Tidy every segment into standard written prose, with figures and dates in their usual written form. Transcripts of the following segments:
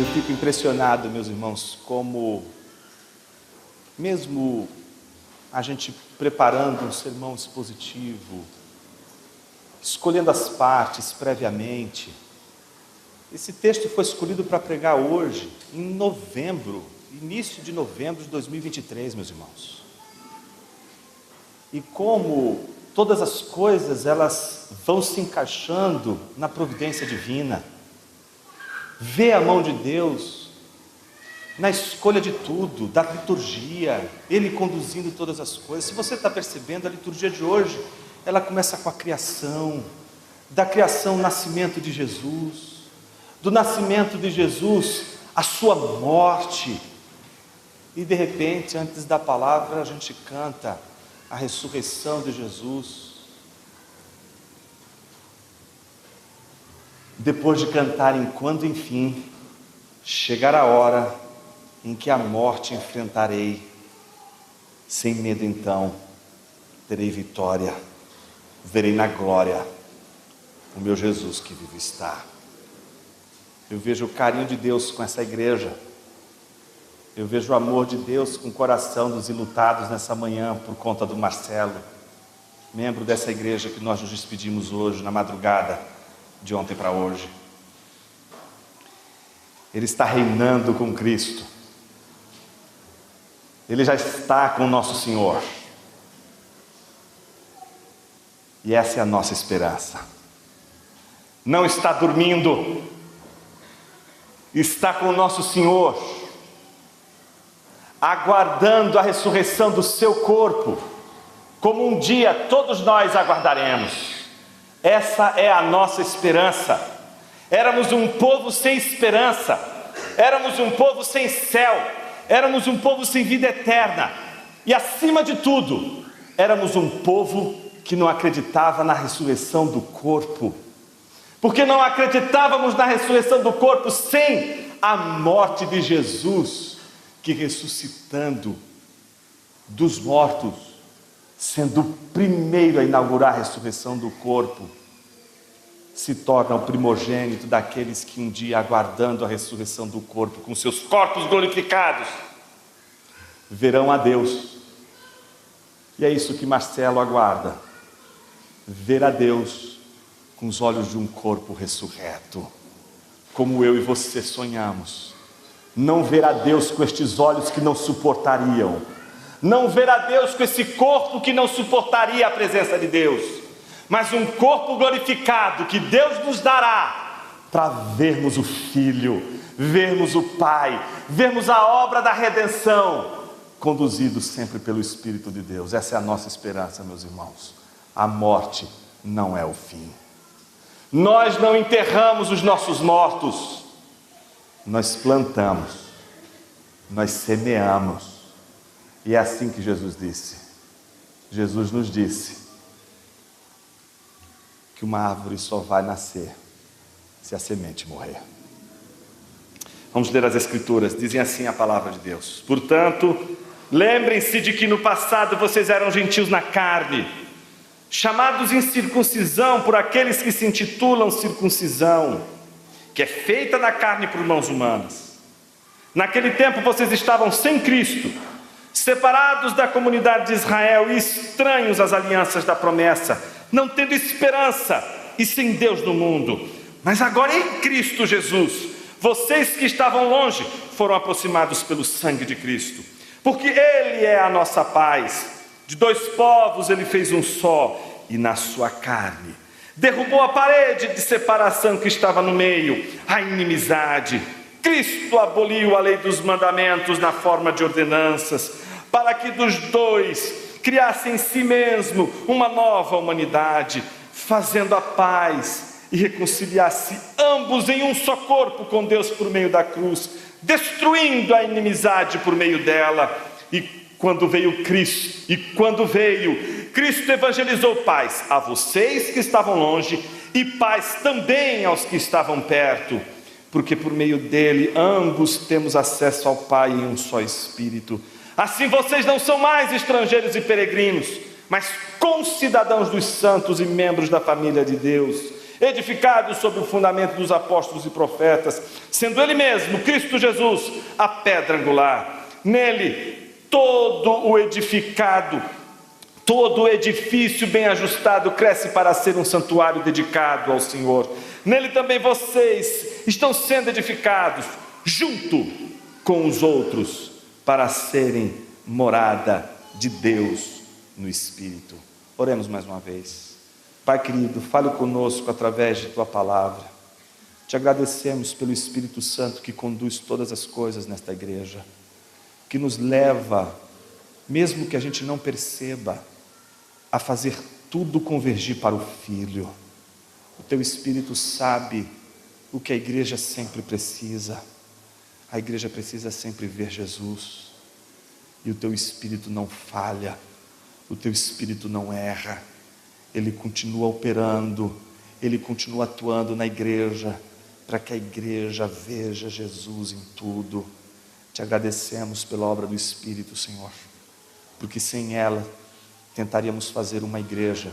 Eu fico impressionado, meus irmãos, como mesmo a gente preparando um sermão expositivo, escolhendo as partes previamente, esse texto foi escolhido para pregar hoje, em novembro, início de novembro de 2023, meus irmãos. E como todas as coisas, elas vão se encaixando na providência divina. Vê a mão de Deus na escolha de tudo, da liturgia, Ele conduzindo todas as coisas. Se você está percebendo, a liturgia de hoje, ela começa com a criação, da criação, o nascimento de Jesus, do nascimento de Jesus, a sua morte, e de repente, antes da palavra, a gente canta a ressurreição de Jesus. Depois de cantarem quando enfim chegar a hora em que a morte enfrentarei, sem medo então terei vitória, verei na glória o meu Jesus que vivo está. Eu vejo o carinho de Deus com essa igreja, eu vejo o amor de Deus com o coração dos enlutados nessa manhã por conta do Marcelo, membro dessa igreja que nós nos despedimos hoje, na madrugada de ontem para hoje. Ele está reinando com Cristo, ele já está com o nosso Senhor, e essa é a nossa esperança. Não está dormindo, está com o nosso Senhor, aguardando a ressurreição do seu corpo, como um dia todos nós aguardaremos. Essa é a nossa esperança. Éramos um povo sem esperança, éramos um povo sem céu, éramos um povo sem vida eterna, e acima de tudo, éramos um povo que não acreditava na ressurreição do corpo, porque não acreditávamos na ressurreição do corpo sem a morte de Jesus, que ressuscitando dos mortos, sendo o primeiro a inaugurar a ressurreição do corpo, se torna o primogênito daqueles que um dia, aguardando a ressurreição do corpo, com seus corpos glorificados, verão a Deus. E é isso que Marcelo aguarda, ver a Deus com os olhos de um corpo ressurreto, como eu e você sonhamos. Não ver a Deus com estes olhos que não suportariam, não ver a Deus com esse corpo que não suportaria a presença de Deus, mas um corpo glorificado que Deus nos dará para vermos o Filho, vermos o Pai, vermos a obra da redenção, conduzido sempre pelo Espírito de Deus. Essa é a nossa esperança, meus irmãos. A morte não é o fim. Nós não enterramos os nossos mortos, nós plantamos, nós semeamos, e é assim que Jesus disse. Jesus nos disse que uma árvore só vai nascer se a semente morrer. Vamos ler as Escrituras, dizem assim a palavra de Deus: portanto, lembrem-se de que no passado vocês eram gentios na carne, chamados incircuncisão por aqueles que se intitulam circuncisão, que é feita na carne por mãos humanas. Naquele tempo vocês estavam sem Cristo, separados da comunidade de Israel e estranhos às alianças da promessa, não tendo esperança e sem Deus no mundo. Mas agora em Cristo Jesus, vocês que estavam longe foram aproximados pelo sangue de Cristo, porque Ele é a nossa paz. De dois povos Ele fez um só, e na sua carne derrubou a parede de separação que estava no meio, a inimizade. Cristo aboliu a lei dos mandamentos na forma de ordenanças, para que dos dois criasse em si mesmo uma nova humanidade, fazendo a paz e reconciliasse ambos em um só corpo com Deus por meio da cruz, destruindo a inimizade por meio dela. E quando veio Cristo, Cristo evangelizou paz a vocês que estavam longe e paz também aos que estavam perto, porque por meio dele ambos temos acesso ao Pai em um só Espírito. Assim vocês não são mais estrangeiros e peregrinos, mas concidadãos dos santos e membros da família de Deus, edificado sobre o fundamento dos apóstolos e profetas, sendo Ele mesmo, Cristo Jesus, a pedra angular. Nele, todo o edifício bem ajustado cresce para ser um santuário dedicado ao Senhor. Nele também vocês estão sendo edificados, junto com os outros, para serem morada de Deus no Espírito. Oremos mais uma vez. Pai querido, fale conosco através de Tua palavra. Te agradecemos pelo Espírito Santo que conduz todas as coisas nesta igreja, que nos leva, mesmo que a gente não perceba, a fazer tudo convergir para o Filho. O Teu Espírito sabe o que a igreja sempre precisa. A igreja precisa sempre ver Jesus. E o Teu Espírito não falha, o Teu Espírito não erra. Ele continua operando, Ele continua atuando na igreja, para que a igreja veja Jesus em tudo. Te agradecemos pela obra do Espírito, Senhor, porque sem ela tentaríamos fazer uma igreja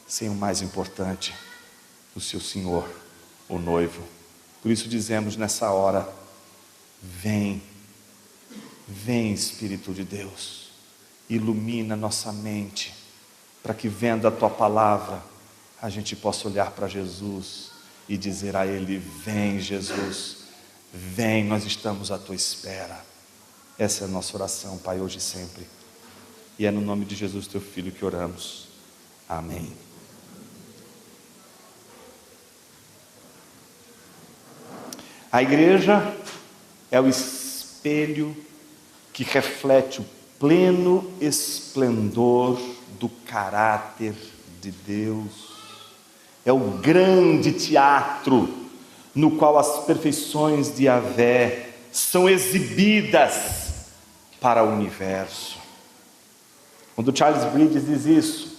sem o mais importante, o seu Senhor, o noivo. Por isso dizemos nessa hora: vem Espírito de Deus, ilumina nossa mente, para que vendo a Tua palavra, a gente possa olhar para Jesus e dizer a Ele: vem Jesus, vem, nós estamos à Tua espera. Essa é a nossa oração, Pai, hoje e sempre. E é no nome de Jesus, Teu Filho, que oramos. Amém. A igreja é o espelho que reflete o pleno esplendor do caráter de Deus. É o grande teatro no qual as perfeições de Yahvé são exibidas para o universo. Quando Charles Bridges diz isso,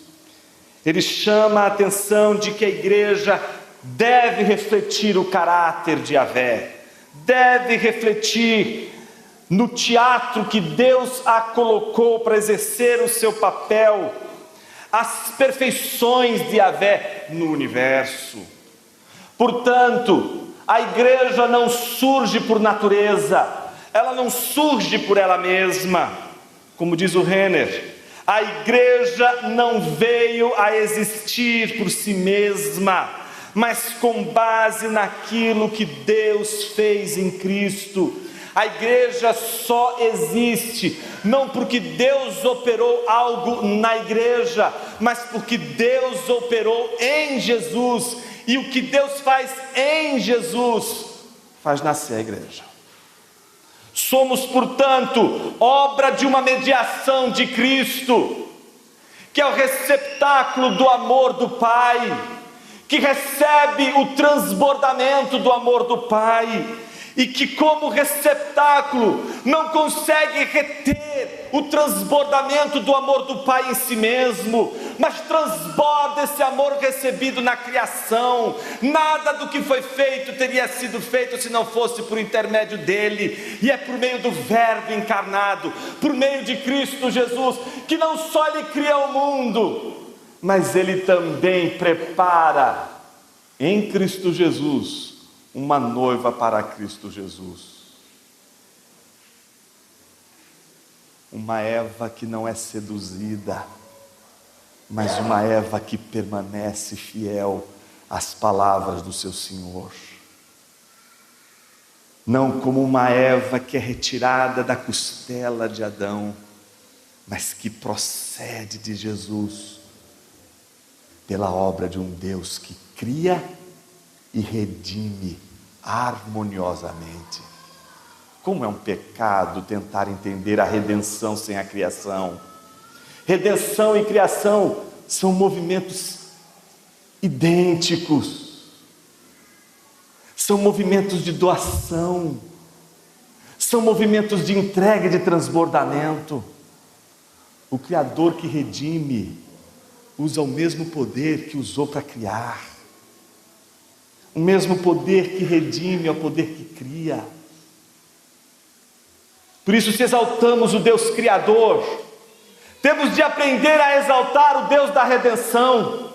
ele chama a atenção de que a igreja deve refletir o caráter de Yahvé, deve refletir no teatro que Deus a colocou para exercer o seu papel, as perfeições de Yahvé no universo. Portanto, a igreja não surge por natureza, ela não surge por ela mesma. Como diz o Renner, a igreja não veio a existir por si mesma, mas com base naquilo que Deus fez em Cristo. A igreja só existe, não porque Deus operou algo na igreja, mas porque Deus operou em Jesus. E o que Deus faz em Jesus, faz nascer a igreja. Somos, portanto, obra de uma mediação de Cristo, que é o receptáculo do amor do Pai, que recebe o transbordamento do amor do Pai, e que como receptáculo não consegue reter o transbordamento do amor do Pai em si mesmo, mas transborda esse amor recebido na criação. Nada do que foi feito teria sido feito se não fosse por intermédio dele, e é por meio do Verbo encarnado, por meio de Cristo Jesus, que não só ele cria o mundo, mas ele também prepara em Cristo Jesus uma noiva para Cristo Jesus. Uma Eva que não é seduzida, mas uma Eva que permanece fiel às palavras do seu Senhor. Não como uma Eva que é retirada da costela de Adão, mas que procede de Jesus, pela obra de um Deus que cria e redime harmoniosamente. Como é um pecado tentar entender a redenção sem a criação. Redenção e criação são movimentos idênticos, são movimentos de doação, são movimentos de entrega e de transbordamento. O Criador que redime usa o mesmo poder que usou para criar. O mesmo poder que redime é o poder que cria. Por isso, se exaltamos o Deus Criador, temos de aprender a exaltar o Deus da redenção.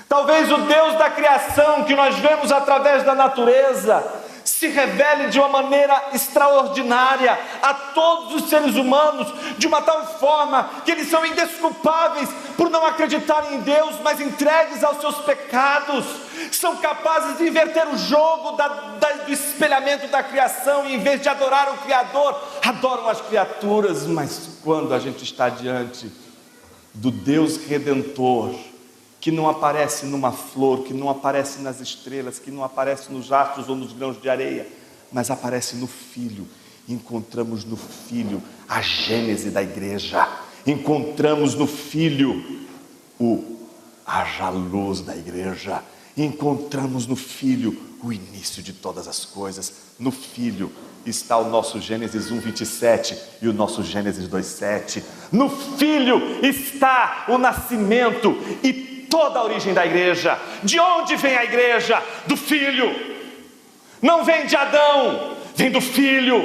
Talvez o Deus da criação que nós vemos através da natureza se revele de uma maneira extraordinária a todos os seres humanos, de uma tal forma que eles são indesculpáveis por não acreditarem em Deus, mas entregues aos seus pecados, são capazes de inverter o jogo do espelhamento da criação, e em vez de adorar o Criador, adoram as criaturas. Mas quando a gente está diante do Deus Redentor, que não aparece numa flor, que não aparece nas estrelas, que não aparece nos astros ou nos grãos de areia, mas aparece no Filho. Encontramos no Filho a gênese da igreja, encontramos no Filho o haja luz da igreja, encontramos no Filho o início de todas as coisas. No Filho está o nosso Gênesis 1:27 e o nosso Gênesis 2:7. No Filho está o nascimento e toda a origem da igreja. De onde vem a igreja? Do Filho. Não vem de Adão, vem do Filho.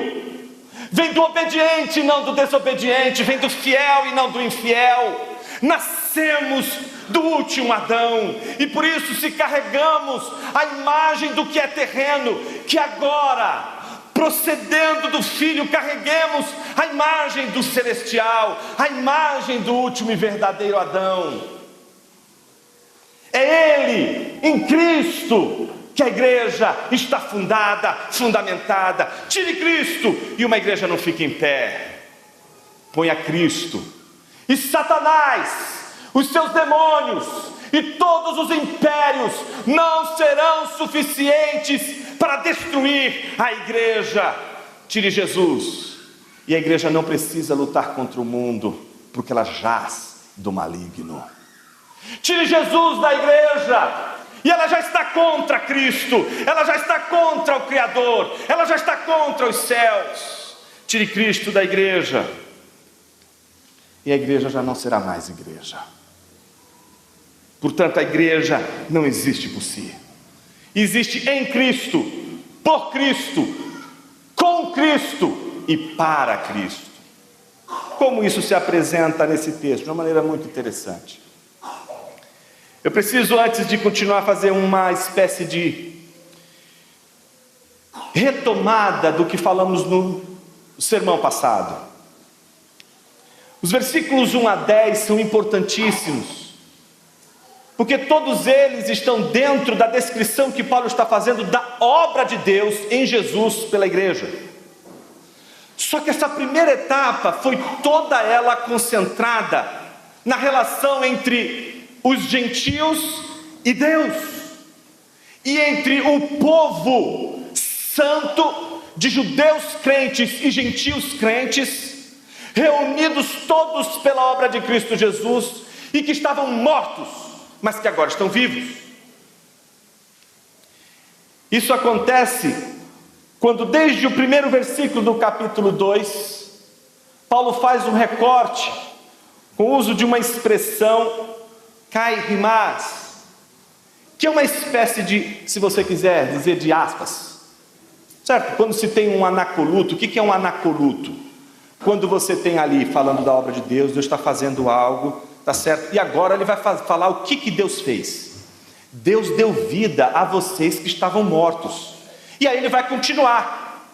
Vem do obediente, não do desobediente. Vem do fiel e não do infiel. Nascemos do último Adão, e por isso, se carregamos a imagem do que é terreno, que agora, procedendo do Filho, carreguemos a imagem do celestial, a imagem do último e verdadeiro Adão. É Ele, em Cristo, que a igreja está fundamentada. Tire Cristo e uma igreja não fica em pé. Ponha Cristo, e Satanás, os seus demônios e todos os impérios não serão suficientes para destruir a igreja. Tire Jesus, e a igreja não precisa lutar contra o mundo, porque ela jaz do maligno. Tire Jesus da igreja, e ela já está contra Cristo, ela já está contra o Criador, ela já está contra os céus. Tire Cristo da igreja, e a igreja já não será mais igreja. Portanto, a igreja não existe por si, existe em Cristo, por Cristo, com Cristo e para Cristo. Como isso se apresenta nesse texto? De uma maneira muito interessante. Eu preciso, antes de continuar, fazer uma espécie de retomada do que falamos no sermão passado. Os versículos 1 a 10 são importantíssimos, porque todos eles estão dentro da descrição que Paulo está fazendo da obra de Deus em Jesus pela igreja. Só que essa primeira etapa foi toda ela concentrada na relação entre os gentios e Deus, e entre o povo santo de judeus crentes e gentios crentes, reunidos todos pela obra de Cristo Jesus, e que estavam mortos, mas que agora estão vivos. Isso acontece quando, desde o primeiro versículo do capítulo 2, Paulo faz um recorte com o uso de uma expressão kai rimaz, que é uma espécie de, se você quiser dizer, de aspas, certo? Quando se tem um anacoluto, o que é um anacoluto? Quando você tem ali, falando da obra de Deus, Deus está fazendo algo, tá certo? E agora ele vai falar o que Deus fez. Deus deu vida a vocês que estavam mortos, e aí ele vai continuar.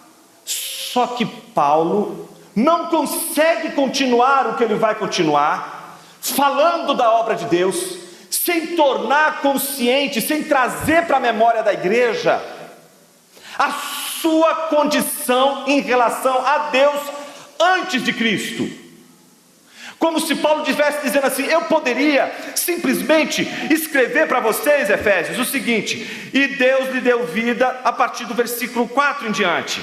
Só que Paulo não consegue continuar o que ele vai continuar, falando da obra de Deus, sem tornar consciente, sem trazer para a memória da igreja a sua condição em relação a Deus antes de Cristo. Como se Paulo estivesse dizendo assim: eu poderia simplesmente escrever para vocês, Efésios, o seguinte: e Deus lhe deu vida, a partir do versículo 4 em diante,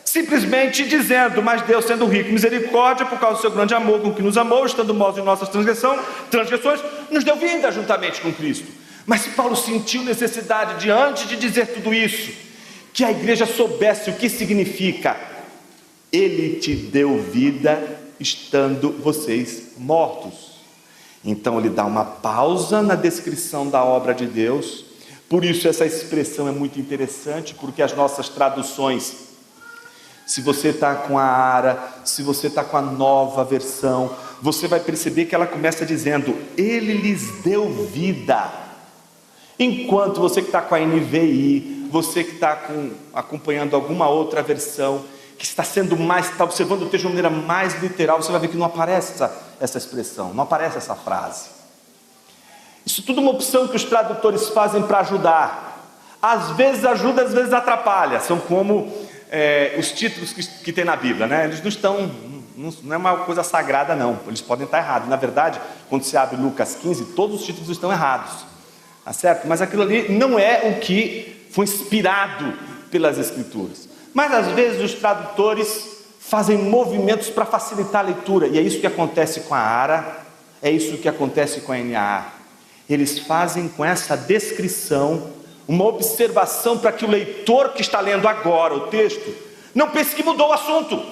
simplesmente dizendo: mas Deus, sendo rico em misericórdia, por causa do seu grande amor com que nos amou, estando mortos em nossas transgressões, nos deu vida juntamente com Cristo. Mas Paulo sentiu necessidade de, antes de dizer tudo isso, que a igreja soubesse o que significa: Ele te deu vida estando vocês mortos. Então ele dá uma pausa na descrição da obra de Deus. Por isso essa expressão é muito interessante, porque as nossas traduções, se você está com a ARA, se você está com a nova versão, você vai perceber que ela começa dizendo: Ele lhes deu vida. Enquanto você que está com a NVI, você que está acompanhando alguma outra versão, que está sendo mais, está observando o texto de uma maneira mais literal, você vai ver que não aparece essa expressão, não aparece essa frase. Isso tudo é uma opção que os tradutores fazem para ajudar. Às vezes ajuda, às vezes atrapalha. São como os títulos que tem na Bíblia, né? Eles não estão, não é uma coisa sagrada não, eles podem estar errados. Na verdade, quando você abre Lucas 15, todos os títulos estão errados, tá certo? Mas aquilo ali não é o que foi inspirado pelas Escrituras. Mas às vezes os tradutores fazem movimentos para facilitar a leitura, e é isso que acontece com a ARA, é isso que acontece com a NAA. Eles fazem com essa descrição uma observação para que o leitor que está lendo agora o texto não pense que mudou o assunto,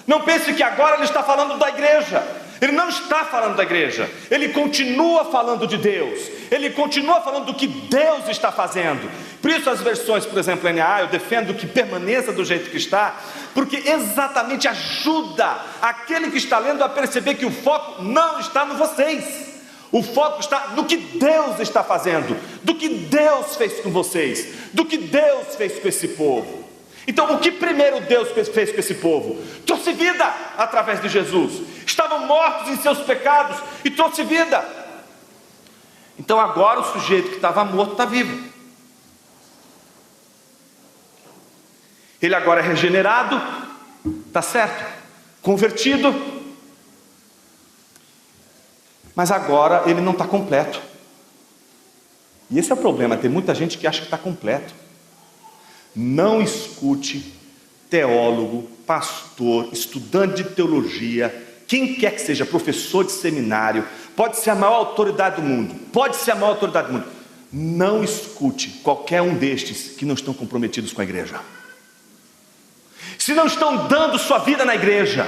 não pense que agora ele está falando da igreja. Ele não está falando da igreja, ele continua falando de Deus, ele continua falando do que Deus está fazendo. Por isso as versões, por exemplo, NA, eu defendo que permaneça do jeito que está, porque exatamente ajuda aquele que está lendo a perceber que o foco não está no vocês, o foco está no que Deus está fazendo, do que Deus fez com vocês, do que Deus fez com esse povo. Então, o que primeiro Deus fez com esse povo? Trouxe vida através de Jesus. Estavam mortos em seus pecados e trouxe vida. Então agora o sujeito que estava morto está vivo. Ele agora é regenerado, está certo? Convertido. Mas agora ele não está completo. E esse é o problema, tem muita gente que acha que está completo. Não escute teólogo, pastor, estudante de teologia, quem quer que seja, professor de seminário, pode ser a maior autoridade do mundo, não escute qualquer um destes que não estão comprometidos com a igreja. Se não estão dando sua vida na igreja,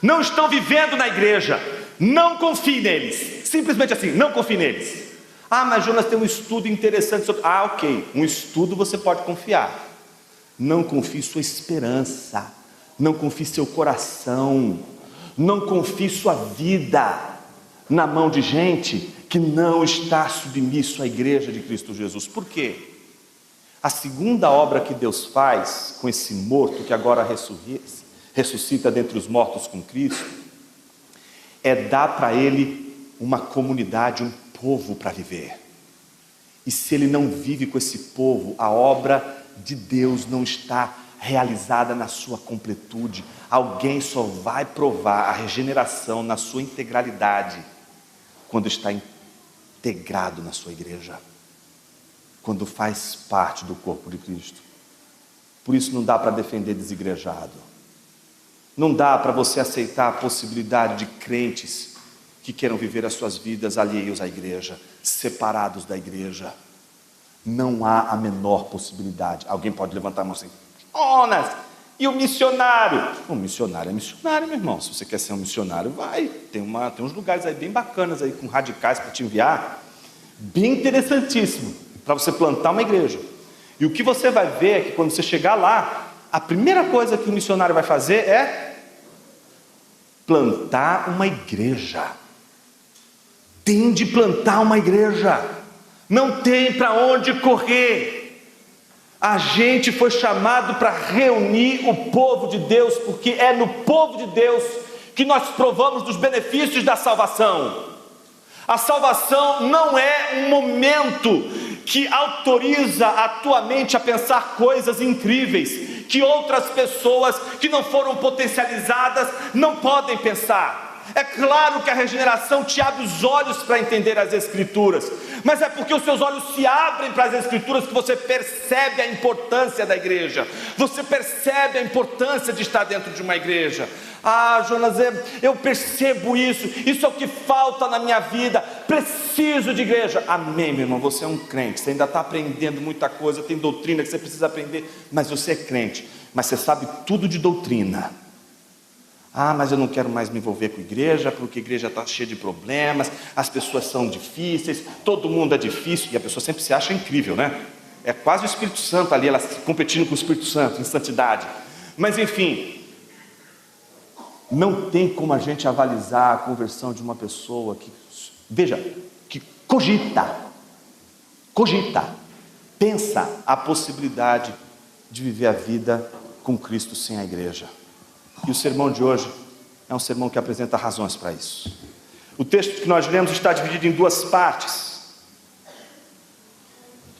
não estão vivendo na igreja, não confie neles, simplesmente assim, não confie neles. Ah, mas Jonas tem um estudo interessante sobre... Ah, ok, um estudo você pode confiar. Não confie sua esperança, não confie seu coração, não confie sua vida na mão de gente que não está submisso à igreja de Cristo Jesus. Por quê? A segunda obra que Deus faz com esse morto que agora ressuscita dentre os mortos com Cristo é dar para ele uma comunidade, um povo para viver. E se ele não vive com esse povo, a obra de Deus não está realizada na sua completude. Alguém só vai provar a regeneração na sua integralidade quando está integrado na sua igreja, quando faz parte do corpo de Cristo. Por isso não dá para defender desigrejado, não dá para você aceitar a possibilidade de crentes que queiram viver as suas vidas alheios à igreja, separados da igreja. Não há a menor possibilidade. Alguém pode levantar a mão assim: Jonas, e o missionário? O missionário é missionário, meu irmão. Se você quer ser um missionário, vai. Tem uns lugares aí bem bacanas aí, com radicais para te enviar, bem interessantíssimo, para você plantar uma igreja. E o que você vai ver é que quando você chegar lá, a primeira coisa que o missionário vai fazer é plantar uma igreja. Tem de plantar uma igreja. Não tem para onde correr. A gente foi chamado para reunir o povo de Deus, porque é no povo de Deus que nós provamos dos benefícios da salvação. A salvação não é um momento que autoriza a tua mente a pensar coisas incríveis, que outras pessoas que não foram potencializadas não podem pensar. É claro que a regeneração te abre os olhos para entender as Escrituras, mas é porque os seus olhos se abrem para as Escrituras que você percebe a importância da igreja, você percebe a importância de estar dentro de uma igreja. Ah, Jonas, eu percebo isso é o que falta na minha vida, preciso de igreja. Amém, meu irmão, você é um crente, você ainda está aprendendo muita coisa, tem doutrina que você precisa aprender, mas você é crente, mas você sabe tudo de doutrina. Ah, mas eu não quero mais me envolver com igreja, porque a igreja está cheia de problemas, as pessoas são difíceis, todo mundo é difícil, e a pessoa sempre se acha incrível, né? É quase o Espírito Santo ali, ela competindo com o Espírito Santo em santidade. Mas enfim, Não tem como a gente avalizar a conversão de uma pessoa que, veja, que cogita, pensa a possibilidade de viver a vida com Cristo sem a igreja. E o sermão de hoje é um sermão que apresenta razões para isso. O texto que nós lemos está dividido em duas partes,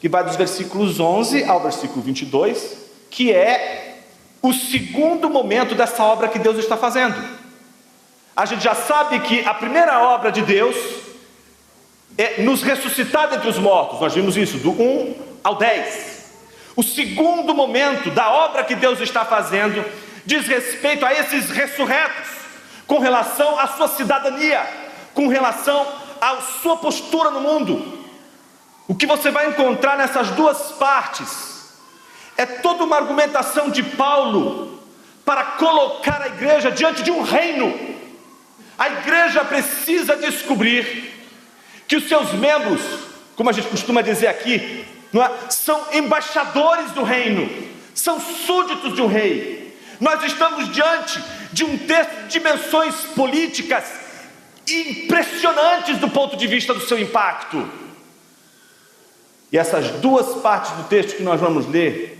que vai dos versículos 11 ao versículo 22, que é o segundo momento dessa obra que Deus está fazendo. A gente já sabe que a primeira obra de Deus é nos ressuscitar dentre os mortos. Nós vimos isso do 1 ao 10. O segundo momento da obra que Deus está fazendo diz respeito a esses ressurretos, com relação à sua cidadania, com relação à sua postura no mundo. O que você vai encontrar nessas duas partes é toda uma argumentação de Paulo para colocar a igreja diante de um reino. A igreja precisa descobrir que os seus membros, como a gente costuma dizer aqui, são embaixadores do reino, são súditos de um rei. Nós estamos diante de um texto de dimensões políticas impressionantes do ponto de vista do seu impacto. E essas duas partes do texto que nós vamos ler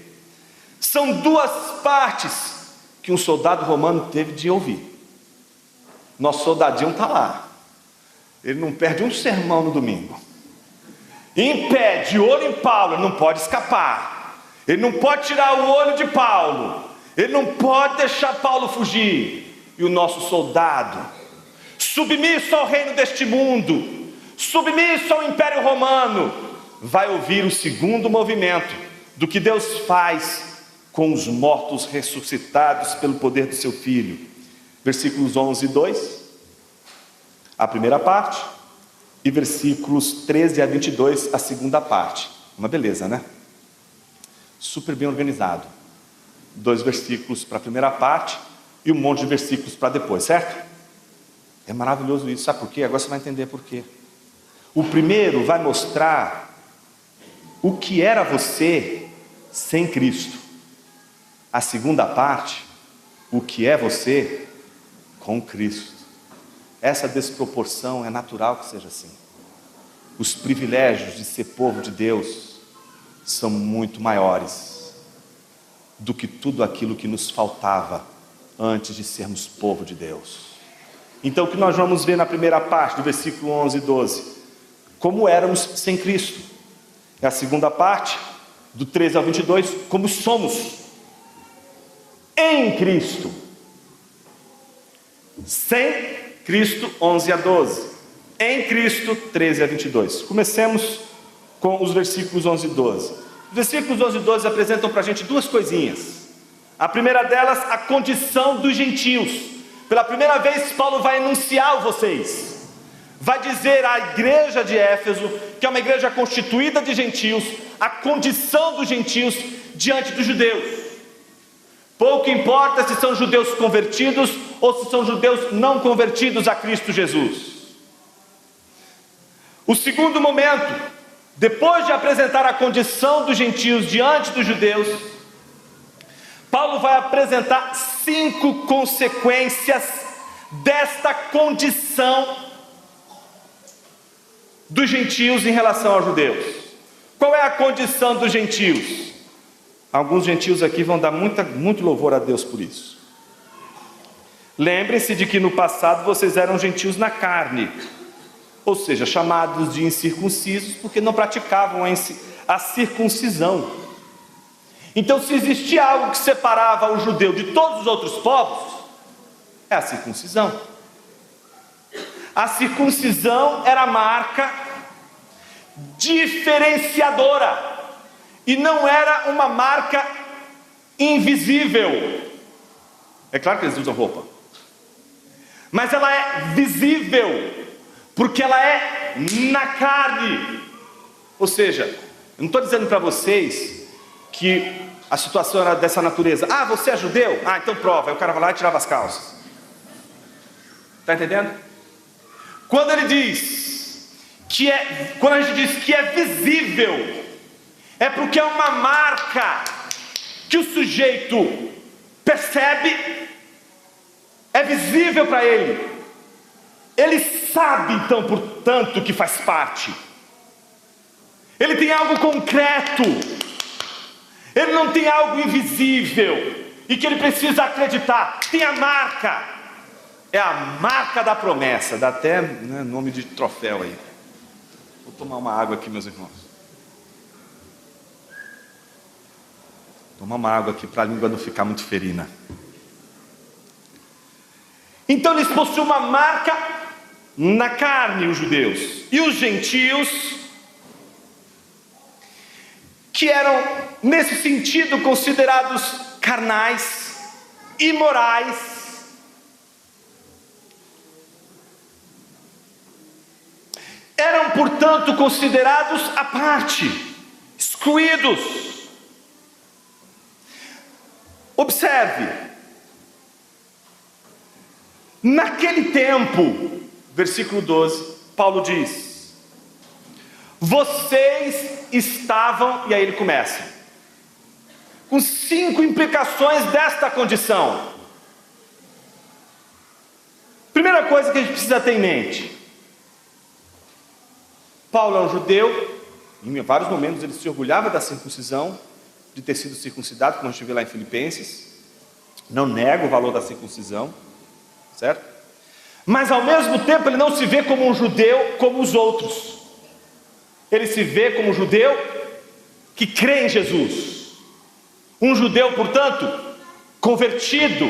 são duas partes que um soldado romano teve de ouvir. Nosso soldadinho está lá, ele não perde um sermão no domingo, em pé, de olho em Paulo, ele não pode escapar, ele não pode tirar o olho de Paulo, ele não pode deixar Paulo fugir. E o nosso soldado, submisso ao reino deste mundo, submisso ao Império Romano, vai ouvir o segundo movimento do que Deus faz com os mortos ressuscitados pelo poder do seu Filho. Versículos 11 e 2, a primeira parte, e versículos 13 a 22, a segunda parte. Uma beleza, né? Super bem organizado. 2 versículos para a primeira parte e um monte de versículos para depois, certo? É maravilhoso isso, sabe por quê? Agora você vai entender por quê. O primeiro vai mostrar o que era você sem Cristo. A segunda parte, o que é você com Cristo. Essa desproporção é natural que seja assim. Os privilégios de ser povo de Deus são muito maiores do que tudo aquilo que nos faltava antes de sermos povo de Deus. Então o que nós vamos ver na primeira parte do versículo 11 e 12? Como éramos sem Cristo. É a segunda parte, do 13 ao 22, como somos em Cristo. Sem Cristo, 11 a 12. Em Cristo, 13 a 22. Comecemos com os versículos 11 e 12. Os versículos 11 e 12 apresentam para a gente duas coisinhas. A primeira delas, a condição dos gentios. Pela primeira vez, Paulo vai enunciar vocês. Vai dizer à igreja de Éfeso, que é uma igreja constituída de gentios, a condição dos gentios diante dos judeus. Pouco importa se são judeus convertidos ou se são judeus não convertidos a Cristo Jesus. O segundo momento, depois de apresentar a condição dos gentios diante dos judeus, Paulo vai apresentar 5 consequências desta condição dos gentios em relação aos judeus. Qual é a condição dos gentios? Alguns gentios aqui vão dar muito louvor a Deus por isso. Lembrem-se de que no passado vocês eram gentios na carne, ou seja, chamados de incircuncisos porque não praticavam a circuncisão. Então, se existia algo que separava o judeu de todos os outros povos, é a circuncisão. A circuncisão era a marca diferenciadora e não era uma marca invisível. É claro que eles usam roupa, mas ela é visível porque ela é na carne. Ou seja, eu não estou dizendo para vocês que a situação era dessa natureza. Ah, você é judeu? Ah, então prova. Aí o cara vai lá e tirava as calças. Está entendendo? Quando ele diz quando a gente diz que é visível, é porque é uma marca que o sujeito percebe é visível para ele. Ele sabe então, portanto, que faz parte. Ele tem algo concreto. Ele não tem algo invisível e que ele precisa acreditar. Tem a marca. É a marca da promessa. Dá até nome de troféu aí. Vou tomar uma água aqui, meus irmãos. Tomar uma água aqui para a língua não ficar muito ferina. Então eles possuem uma marca na carne, os judeus. E os gentios, que eram, nesse sentido, considerados carnais, imorais, eram, portanto, considerados à parte, excluídos. Observe, naquele tempo, versículo 12, Paulo diz: vocês estavam, e aí ele começa, com 5 implicações desta condição. Primeira coisa que a gente precisa ter em mente: Paulo é um judeu, em vários momentos ele se orgulhava da circuncisão, de ter sido circuncidado, como a gente vê lá em Filipenses. Não nega o valor da circuncisão, certo? Mas ao mesmo tempo ele não se vê como um judeu como os outros. Ele se vê como um judeu que crê em Jesus. Um judeu, portanto, convertido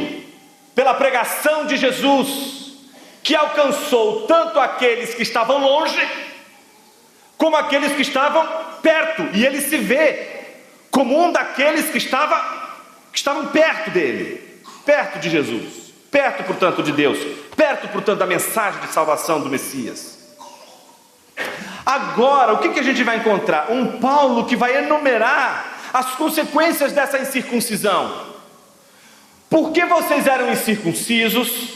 pela pregação de Jesus, que alcançou tanto aqueles que estavam longe, como aqueles que estavam perto. E ele se vê como um daqueles que estavam perto dele, perto de Jesus, perto, portanto, de Deus, perto, portanto, da mensagem de salvação do Messias. Agora, o que a gente vai encontrar? Um Paulo que vai enumerar as consequências dessa incircuncisão. Por que vocês eram incircuncisos?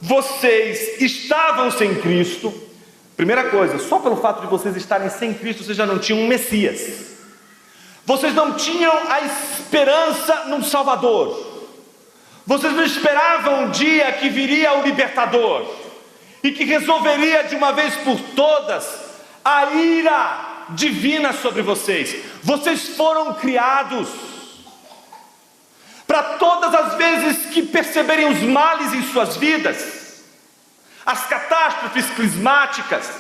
Vocês estavam sem Cristo. Primeira coisa, só pelo fato de vocês estarem sem Cristo, vocês já não tinham um Messias. Vocês não tinham a esperança num Salvador. Vocês não esperavam um dia que viria o Libertador e que resolveria de uma vez por todas a ira divina sobre vocês. Vocês foram criados para todas as vezes que perceberem os males em suas vidas, as catástrofes climáticas,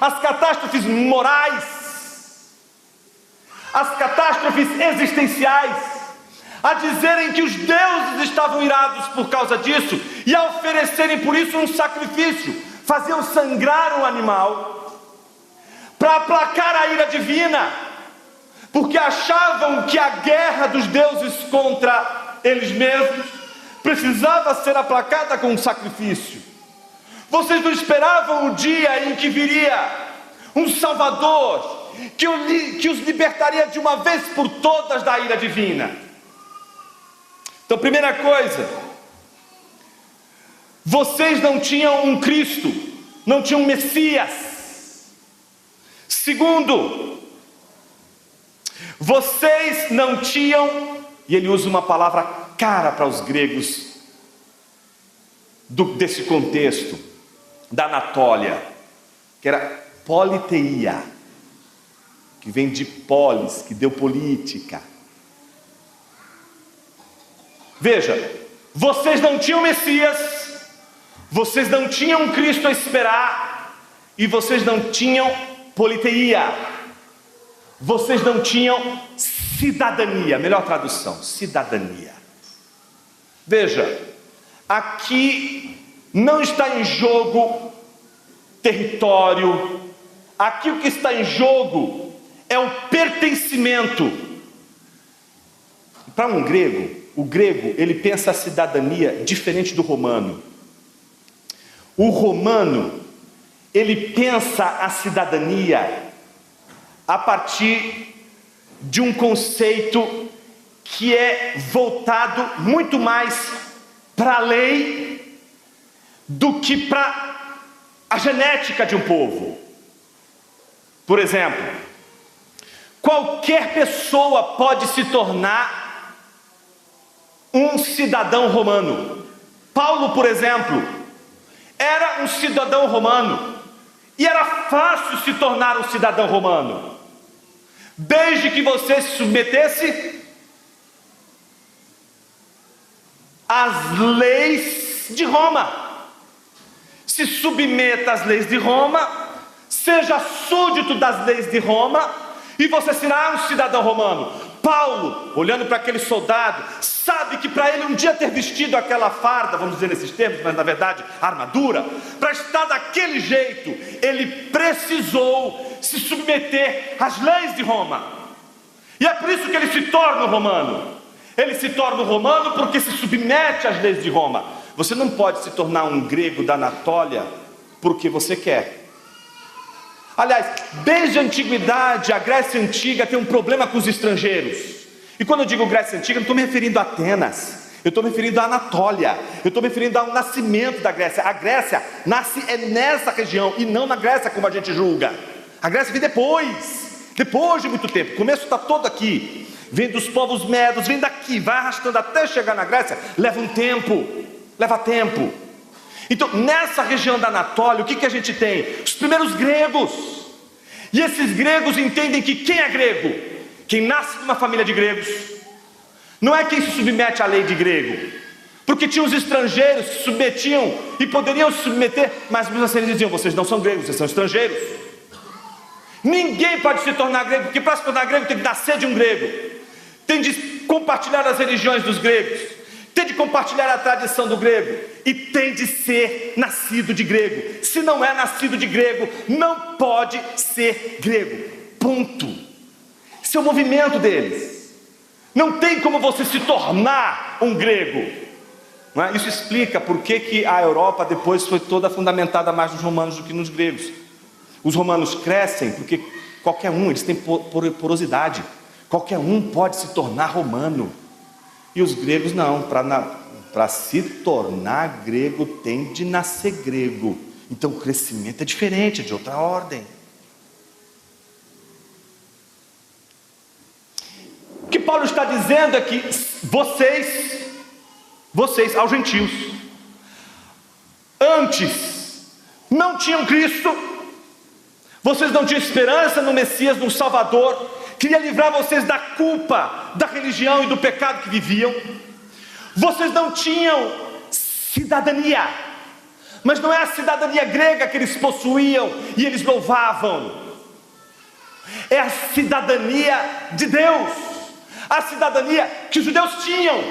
as catástrofes morais, as catástrofes existenciais, a dizerem que os deuses estavam irados por causa disso e a oferecerem por isso um sacrifício, faziam sangrar um animal para aplacar a ira divina, porque achavam que a guerra dos deuses contra eles mesmos precisava ser aplacada com um sacrifício. Vocês não esperavam o dia em que viria um Salvador que os libertaria de uma vez por todas da ira divina. Então, primeira coisa, vocês não tinham um Cristo, não tinham um Messias. Segundo, vocês não tinham, e ele usa uma palavra cara para os gregos desse contexto, da Anatólia, que era politeia, que vem de polis, que deu política. Veja, vocês não tinham Messias, vocês não tinham Cristo a esperar, e vocês não tinham politeia, vocês não tinham cidadania, melhor tradução, cidadania. Veja, aqui não está em jogo território, aqui o que está em jogo é o pertencimento. Para um grego, o grego, ele pensa a cidadania diferente do romano. O romano, ele pensa a cidadania a partir de um conceito que é voltado muito mais para a lei do que para a genética de um povo. Por exemplo, qualquer pessoa pode se tornar um cidadão romano. Paulo, por exemplo, era um cidadão romano, e era fácil se tornar um cidadão romano, desde que você se submetesse às leis de Roma. Se submeta às leis de Roma, seja súdito das leis de Roma, e você será um cidadão romano. Paulo, olhando para aquele soldado, sabe que para ele um dia ter vestido aquela farda, vamos dizer nesses termos, mas na verdade armadura, para estar daquele jeito, ele precisou se submeter às leis de Roma. E é por isso que ele se torna um romano. Ele se torna um romano porque se submete às leis de Roma. Você não pode se tornar um grego da Anatólia porque você quer. Aliás, desde a antiguidade, a Grécia Antiga tem um problema com os estrangeiros. E quando eu digo Grécia Antiga, não estou me referindo a Atenas, eu estou me referindo a Anatólia, eu estou me referindo ao nascimento da Grécia. A Grécia nasce nessa região e não na Grécia como a gente julga. A Grécia vem depois de muito tempo. O começo está todo aqui, vem dos povos medos, vem daqui, vai arrastando até chegar na Grécia, leva tempo. Então, nessa região da Anatólia, o que a gente tem? Os primeiros gregos. E esses gregos entendem que quem é grego? Quem nasce numa família de gregos. Não é quem se submete à lei de grego. Porque tinha os estrangeiros que se submetiam e poderiam se submeter, mas mesmo assim eles diziam: vocês não são gregos, vocês são estrangeiros. Ninguém pode se tornar grego, porque para se tornar grego tem que nascer de um grego. Tem de compartilhar as religiões dos gregos. Tem de compartilhar a tradição do grego e tem de ser nascido de grego. Se não é nascido de grego, não pode ser grego. Ponto. Esse é o movimento deles. Não tem como você se tornar um grego. Não é? Isso explica por que a Europa depois foi toda fundamentada mais nos romanos do que nos gregos. Os romanos crescem porque qualquer um, eles têm porosidade. Qualquer um pode se tornar romano. E os gregos não, para se tornar grego tem de nascer grego. Então o crescimento é diferente, é de outra ordem. O que Paulo está dizendo é que vocês, aos gentios, antes não tinham Cristo, vocês não tinham esperança no Messias, no Salvador, queria livrar vocês da culpa, da religião e do pecado que viviam. Vocês não tinham cidadania, mas não é a cidadania grega que eles possuíam e eles louvavam. É a cidadania de Deus, a cidadania que os judeus tinham,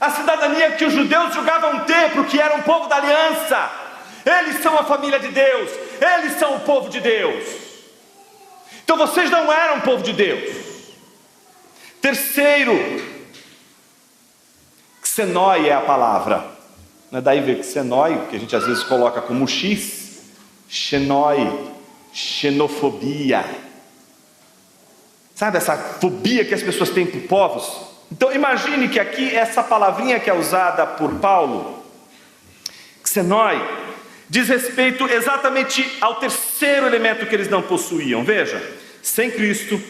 a cidadania que os judeus julgavam ter, porque eram um povo da aliança. Eles são a família de Deus, eles são o povo de Deus. Então vocês não eram povo de Deus. Terceiro, xenoi é a palavra. Não é daí ver xenoi, que a gente às vezes coloca como X, xenoi, xenofobia. Sabe essa fobia que as pessoas têm por povos? Então imagine que aqui essa palavrinha que é usada por Paulo, xenoi, diz respeito exatamente ao terceiro elemento que eles não possuíam. Veja, sem Cristo,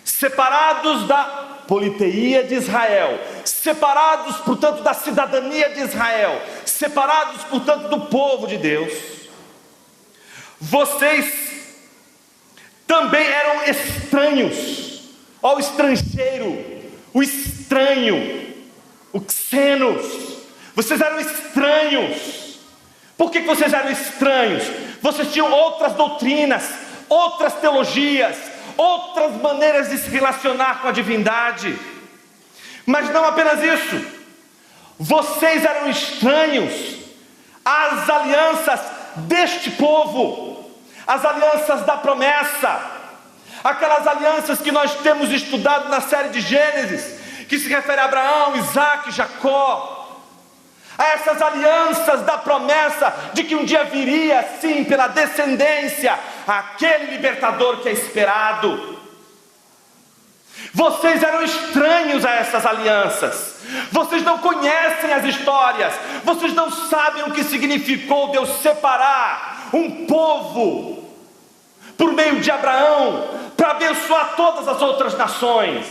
separados da politeia de Israel, separados, portanto, da cidadania de Israel, separados, portanto, do povo de Deus, vocês também eram estranhos. Ó, o estrangeiro, o estranho, o xenos, vocês eram estranhos. Por que vocês eram estranhos? Vocês tinham outras doutrinas, outras teologias, outras maneiras de se relacionar com a divindade. Mas não apenas isso, vocês eram estranhos às alianças deste povo, as alianças da promessa, aquelas alianças que nós temos estudado na série de Gênesis, que se refere a Abraão, Isaac, Jacó, a essas alianças da promessa de que um dia viria, sim, pela descendência, aquele libertador que é esperado. Vocês eram estranhos a essas alianças, vocês não conhecem as histórias, vocês não sabem o que significou Deus separar um povo por meio de Abraão para abençoar todas as outras nações.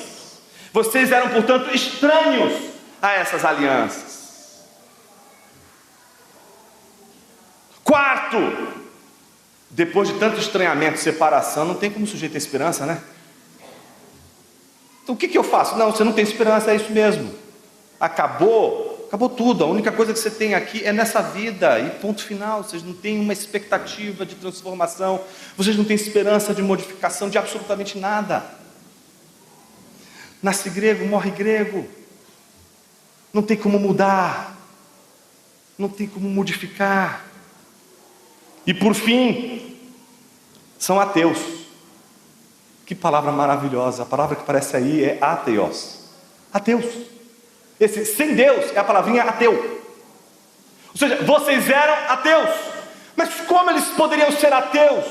Vocês eram, portanto, estranhos a essas alianças. Quarto, depois de tanto estranhamento, separação, não tem como o sujeito ter esperança, né? Então o que eu faço? Não, você não tem esperança, é isso mesmo. Acabou tudo. A única coisa que você tem aqui é nessa vida, e ponto final. Vocês não têm uma expectativa de transformação, vocês não têm esperança de modificação de absolutamente nada. Nasce grego, morre grego. Não tem como mudar, não tem como modificar. E por fim, são ateus. Que palavra maravilhosa, a palavra que aparece aí é ateos. Ateus. Esse sem Deus é a palavrinha ateu. Ou seja, vocês eram ateus. Mas como eles poderiam ser ateus?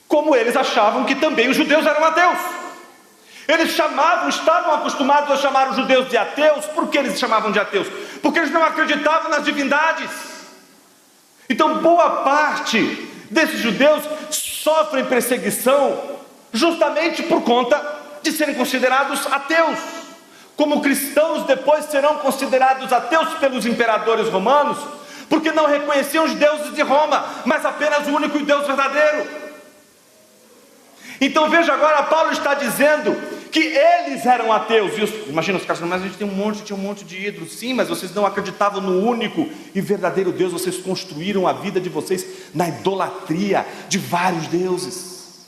Como eles achavam que também os judeus eram ateus. Eles estavam acostumados a chamar os judeus de ateus. Por que eles chamavam de ateus? Porque eles não acreditavam nas divindades. Então boa parte desses judeus sofrem perseguição justamente por conta de serem considerados ateus. Como cristãos depois serão considerados ateus pelos imperadores romanos, porque não reconheciam os deuses de Roma, mas apenas o único Deus verdadeiro. Então veja agora, Paulo está dizendo que eles eram ateus. Imagina os caras, mas a gente tinha um monte de ídolos. Sim, mas vocês não acreditavam no único e verdadeiro Deus. Vocês construíram a vida de vocês na idolatria de vários deuses.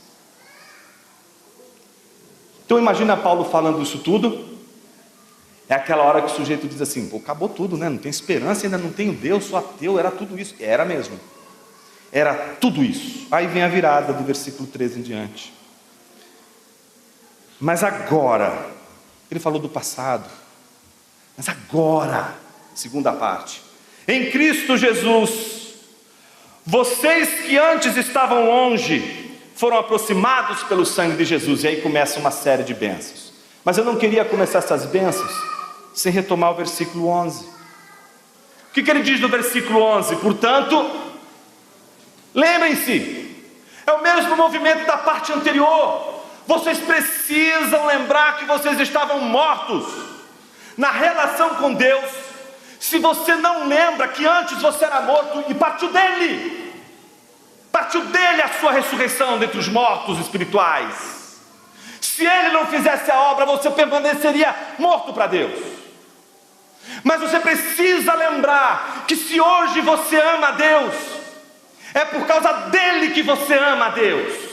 Então imagina Paulo falando isso tudo. É aquela hora que o sujeito diz assim: pô, acabou tudo, né? Não tem esperança, ainda não tenho Deus, sou ateu. Era tudo isso. Era mesmo. Era tudo isso. Aí vem a virada do versículo 13 em diante. Mas agora, ele falou do passado, mas agora, segunda parte, em Cristo Jesus, vocês que antes estavam longe, foram aproximados pelo sangue de Jesus. E aí começa uma série de bênçãos. Mas eu não queria começar essas bênçãos sem retomar o versículo 11. O que ele diz no versículo 11? Portanto, lembrem-se, é o mesmo movimento da parte anterior. Vocês precisam lembrar que vocês estavam mortos na relação com Deus. Se você não lembra que antes você era morto e partiu dele a sua ressurreição dentre os mortos espirituais. Se ele não fizesse a obra, você permaneceria morto para Deus. Mas você precisa lembrar que se hoje você ama a Deus, é por causa dele que você ama a Deus.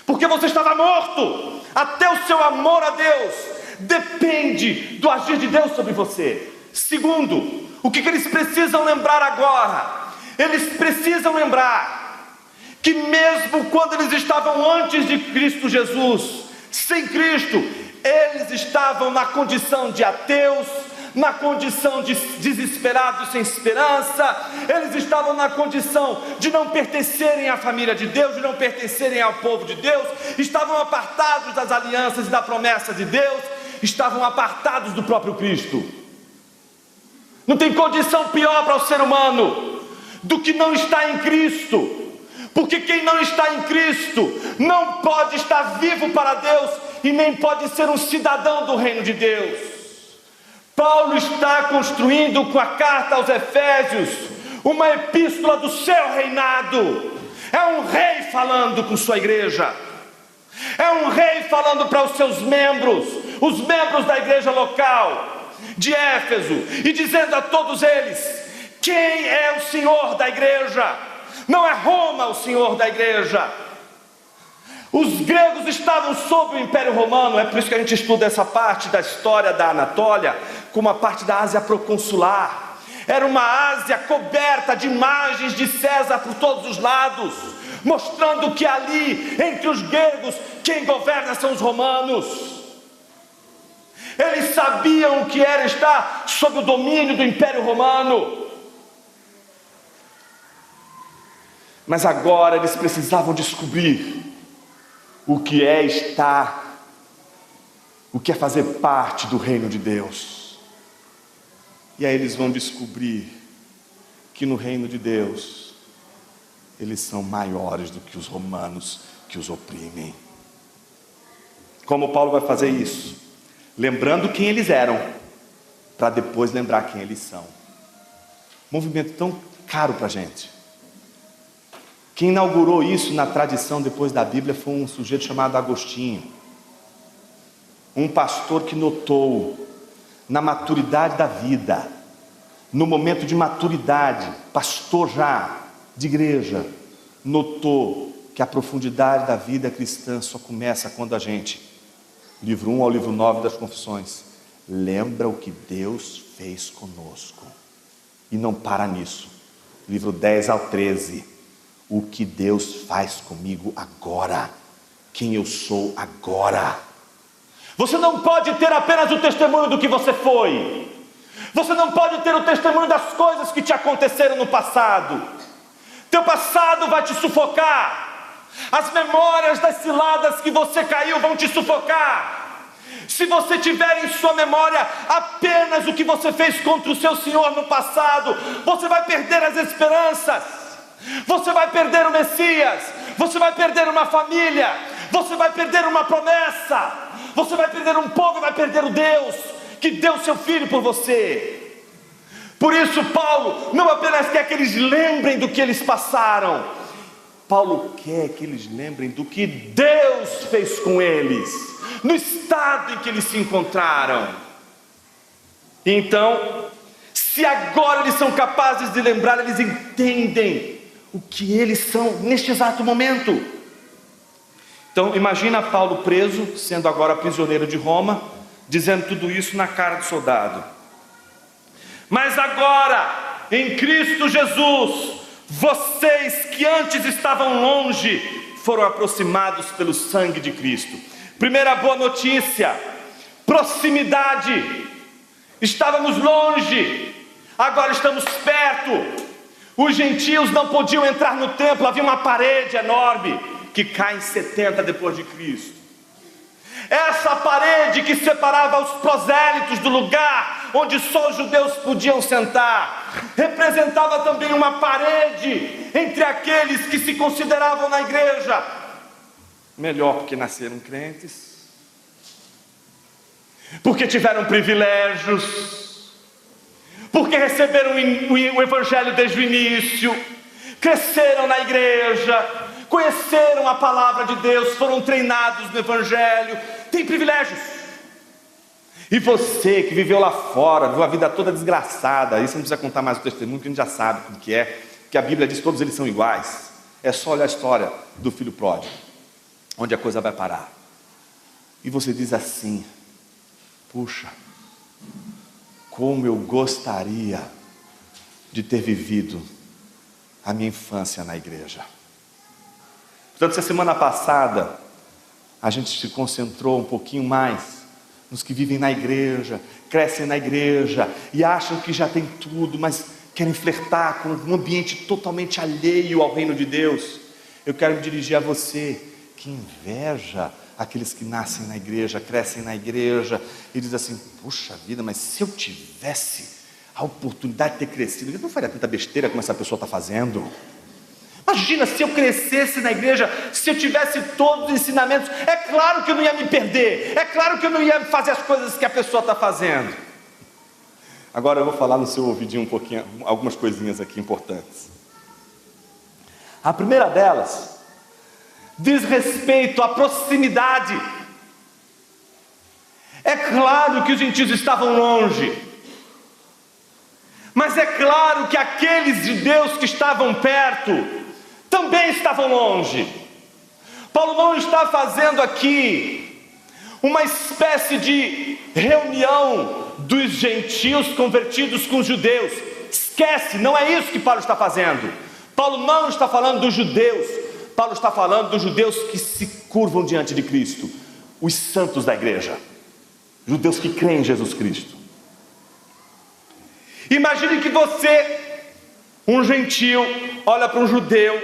Porque você estava morto. Até o seu amor a Deus depende do agir de Deus sobre você. Segundo, o que eles precisam lembrar agora? Eles precisam lembrar que mesmo quando eles estavam antes de Cristo Jesus, sem Cristo, eles estavam na condição de ateus, na condição de desesperados sem esperança. Eles estavam na condição de não pertencerem à família de Deus, de não pertencerem ao povo de Deus, estavam apartados das alianças e da promessa de Deus, estavam apartados do próprio Cristo. Não tem condição pior para o ser humano do que não estar em Cristo, porque quem não está em Cristo não pode estar vivo para Deus e nem pode ser um cidadão do reino de Deus. Paulo está construindo com a carta aos Efésios uma epístola do seu reinado. É um rei falando com sua igreja, é um rei falando para os seus membros, os membros da igreja local de Éfeso, e dizendo a todos eles: quem é o Senhor da igreja? Não é Roma o Senhor da igreja. Os gregos estavam sob o Império Romano. É por isso que a gente estuda essa parte da história da Anatólia como a parte da Ásia proconsular. Era uma Ásia coberta de imagens de César por todos os lados, mostrando que ali, entre os gregos, quem governa são os romanos. Eles sabiam o que era estar sob o domínio do Império Romano. Mas agora eles precisavam descobrir o que é estar, o que é fazer parte do reino de Deus. E aí eles vão descobrir que no reino de Deus eles são maiores do que os romanos que os oprimem. Como Paulo vai fazer isso? Lembrando quem eles eram para depois lembrar quem eles são. Movimento tão caro para a gente. Quem inaugurou isso na tradição depois da Bíblia foi um sujeito chamado Agostinho. Um pastor que notou na maturidade da vida, no momento de maturidade, pastor já de igreja, notou que a profundidade da vida cristã só começa quando a gente, livro 1 ao livro 9 das Confissões, lembra o que Deus fez conosco. E não para nisso. Livro 10 ao 13, o que Deus faz comigo agora, quem eu sou agora. Você não pode ter apenas o testemunho do que você foi. Você não pode ter o testemunho das coisas que te aconteceram no passado. Teu passado vai te sufocar. As memórias das ciladas que você caiu vão te sufocar. Se você tiver em sua memória apenas o que você fez contra o seu Senhor no passado, você vai perder as esperanças. Você vai perder o Messias. Você vai perder uma família. Você vai perder uma promessa. Você vai perder um povo e vai perder o Deus que deu seu Filho por você. Por isso Paulo não apenas quer que eles lembrem do que eles passaram, Paulo quer que eles lembrem do que Deus fez com eles, no estado em que eles se encontraram. Então, se agora eles são capazes de lembrar, eles entendem o que eles são neste exato momento. Então imagina Paulo preso, sendo agora prisioneiro de Roma, dizendo tudo isso na cara do soldado. Mas agora, em Cristo Jesus, vocês que antes estavam longe, foram aproximados pelo sangue de Cristo. Primeira boa notícia, proximidade. Estávamos longe, agora estamos perto. Os gentios não podiam entrar no templo, havia uma parede enorme, que cai em 70 depois de Cristo. Essa parede que separava os prosélitos do lugar onde só os judeus podiam sentar, representava também uma parede entre aqueles que se consideravam na igreja melhor porque nasceram crentes, porque tiveram privilégios, porque receberam o evangelho desde o início, cresceram na igreja, conheceram a palavra de Deus, foram treinados no evangelho, tem privilégios. E você que viveu lá fora, viveu a vida toda desgraçada, aí você não precisa contar mais o testemunho, que a gente já sabe o que é, que a Bíblia diz que todos eles são iguais. É só olhar a história do filho pródigo, onde a coisa vai parar. E você diz assim: puxa, como eu gostaria de ter vivido a minha infância na igreja. Portanto, essa semana passada, a gente se concentrou um pouquinho mais nos que vivem na igreja, crescem na igreja e acham que já tem tudo, mas querem flertar com um ambiente totalmente alheio ao reino de Deus. Eu quero me dirigir a você que inveja aqueles que nascem na igreja, crescem na igreja e diz assim: puxa vida, mas se eu tivesse a oportunidade de ter crescido, eu não faria tanta besteira como essa pessoa está fazendo. Imagina se eu crescesse na igreja, se eu tivesse todos os ensinamentos, é claro que eu não ia me perder, é claro que eu não ia fazer as coisas que a pessoa está fazendo. Agora eu vou falar no seu ouvidinho um pouquinho, algumas coisinhas aqui importantes. A primeira delas diz respeito à proximidade. É claro que os gentios estavam longe, mas é claro que aqueles de Deus que estavam perto também estavam longe. Paulo não está fazendo aqui uma espécie de reunião dos gentios convertidos com os judeus. Esquece, não é isso que Paulo está fazendo. Paulo não está falando dos judeus, Paulo está falando dos judeus que se curvam diante de Cristo, os santos da igreja, judeus que creem em Jesus Cristo. Imagine que você, um gentio, olha para um judeu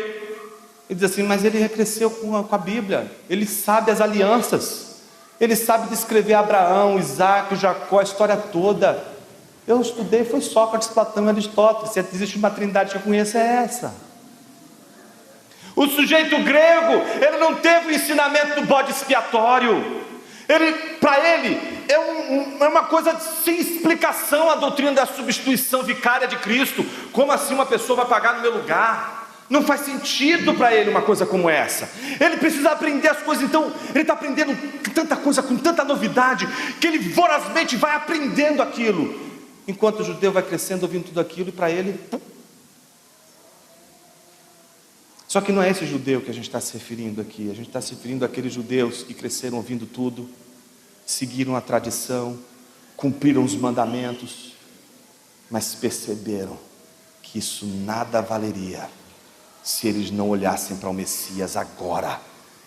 e diz assim: mas ele cresceu com a Bíblia, ele sabe as alianças, ele sabe descrever Abraão, Isaac, Jacó, a história toda. Eu estudei, foi Sócrates, Platão e Aristóteles. Se existe uma trindade que eu conheço, é essa. O sujeito grego, ele não teve o ensinamento do bode expiatório, Para ele, é uma coisa sem explicação a doutrina da substituição vicária de Cristo. Como assim uma pessoa vai pagar no meu lugar? Não faz sentido para ele uma coisa como essa. Ele precisa aprender as coisas, então ele está aprendendo tanta coisa, com tanta novidade, que ele vorazmente vai aprendendo aquilo, enquanto o judeu vai crescendo ouvindo tudo aquilo, e para ele... Só que não é esse judeu que a gente está se referindo aqui. A gente está se referindo àqueles judeus que cresceram ouvindo tudo, seguiram a tradição, cumpriram os mandamentos, mas perceberam que isso nada valeria se eles não olhassem para o Messias agora,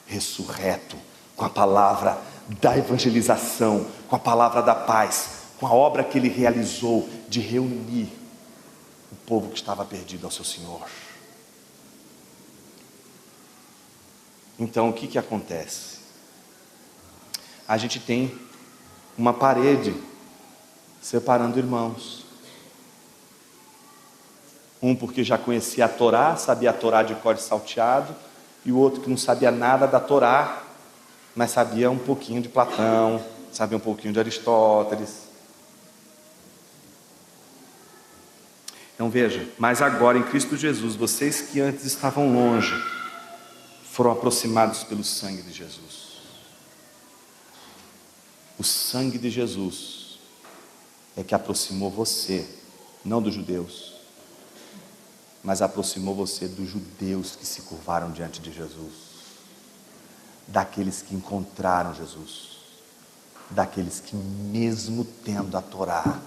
ressurreto, com a palavra da evangelização, com a palavra da paz, com a obra que ele realizou de reunir o povo que estava perdido ao seu Senhor. Então o que acontece? A gente tem uma parede separando irmãos. Um porque já conhecia a Torá, sabia a Torá de cor salteado, e o outro que não sabia nada da Torá, mas sabia um pouquinho de Platão, sabia um pouquinho de Aristóteles. Então veja, mas agora em Cristo Jesus, vocês que antes estavam longe, foram aproximados pelo sangue de Jesus. O sangue de Jesus é que aproximou você, não dos judeus, mas aproximou você dos judeus que se curvaram diante de Jesus, daqueles que encontraram Jesus, daqueles que mesmo tendo a Torá,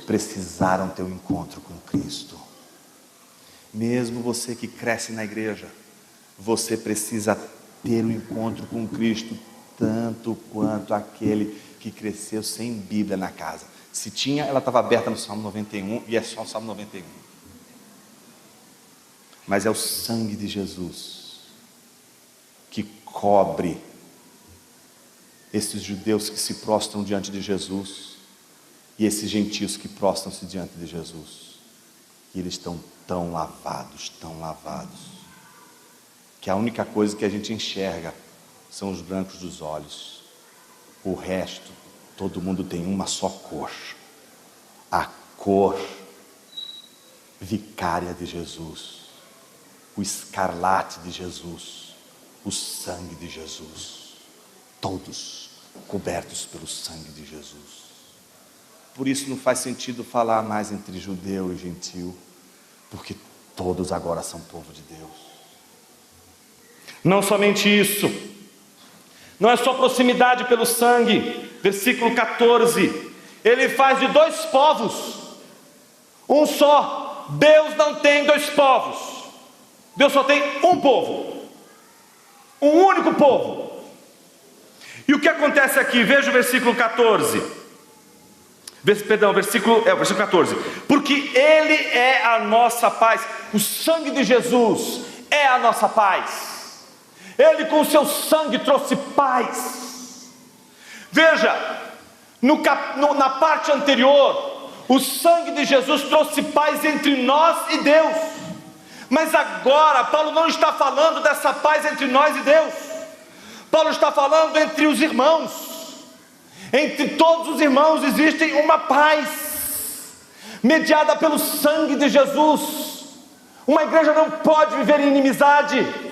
precisaram ter um encontro com Cristo. Mesmo você que cresce na igreja, você precisa ter um encontro com Cristo, tanto quanto aquele que cresceu sem Bíblia na casa. Se tinha, ela estava aberta no Salmo 91, e é só o Salmo 91. Mas é o sangue de Jesus que cobre esses judeus que se prostram diante de Jesus e esses gentios que prostram-se diante de Jesus. E eles estão tão lavados, que a única coisa que a gente enxerga são os brancos dos olhos. O resto, todo mundo tem uma só cor, a cor vicária de Jesus, o escarlate de Jesus, o sangue de Jesus, todos cobertos pelo sangue de Jesus. Por isso não faz sentido falar mais entre judeu e gentil, porque todos agora são povo de Deus. Não somente isso, não é só proximidade pelo sangue. Versículo 14, ele faz de dois povos um só. Deus não tem dois povos, Deus só tem um povo, um único povo. E o que acontece aqui? Veja o versículo 14, versículo 14, porque ele é a nossa paz. O sangue de Jesus é a nossa paz. Ele com o seu sangue trouxe paz. Veja, na parte anterior, o sangue de Jesus trouxe paz entre nós e Deus. Mas agora, Paulo não está falando dessa paz entre nós e Deus. Paulo está falando entre os irmãos. Entre todos os irmãos existe uma paz, mediada pelo sangue de Jesus. Uma igreja não pode viver em inimizade,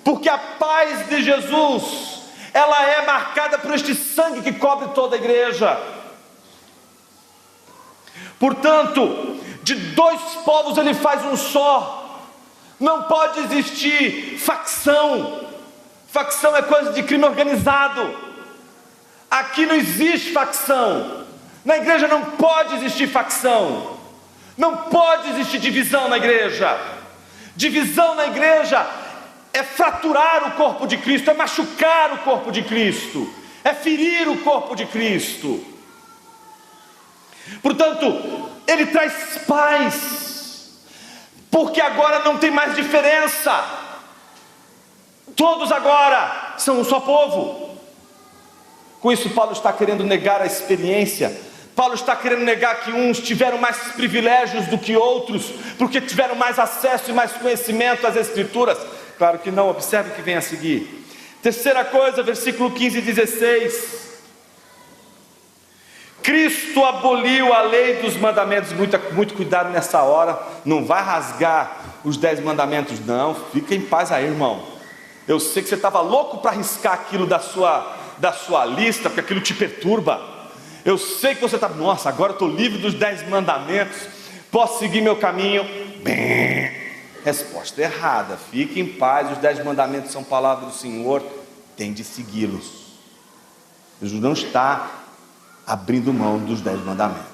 porque a paz de Jesus, ela é marcada por este sangue que cobre toda a igreja. Portanto, de dois povos ele faz um só. Não pode existir facção. Facção é coisa de crime organizado. Aqui não existe facção. Na igreja não pode existir facção. Não pode existir divisão na igreja. Divisão na igreja é fraturar o corpo de Cristo, é machucar o corpo de Cristo, é ferir o corpo de Cristo. Portanto, ele traz paz, porque agora não tem mais diferença. Todos agora são um só povo. Com isso, Paulo está querendo negar a experiência. Paulo está querendo negar que uns tiveram mais privilégios do que outros, porque tiveram mais acesso e mais conhecimento às Escrituras. Claro que não, observe o que vem a seguir. Terceira coisa, versículo 15 e 16. Cristo aboliu a lei dos mandamentos. Muito cuidado nessa hora, não vai rasgar os 10 mandamentos não, fica em paz aí, irmão. Eu sei que você estava louco para riscar aquilo da sua lista, porque aquilo te perturba. Eu sei que você está, nossa, agora eu estou livre dos 10 mandamentos, posso seguir meu caminho. Bem, resposta errada, fique em paz, os 10 mandamentos são palavra do Senhor, tem de segui-los. Jesus não está abrindo mão dos 10 mandamentos.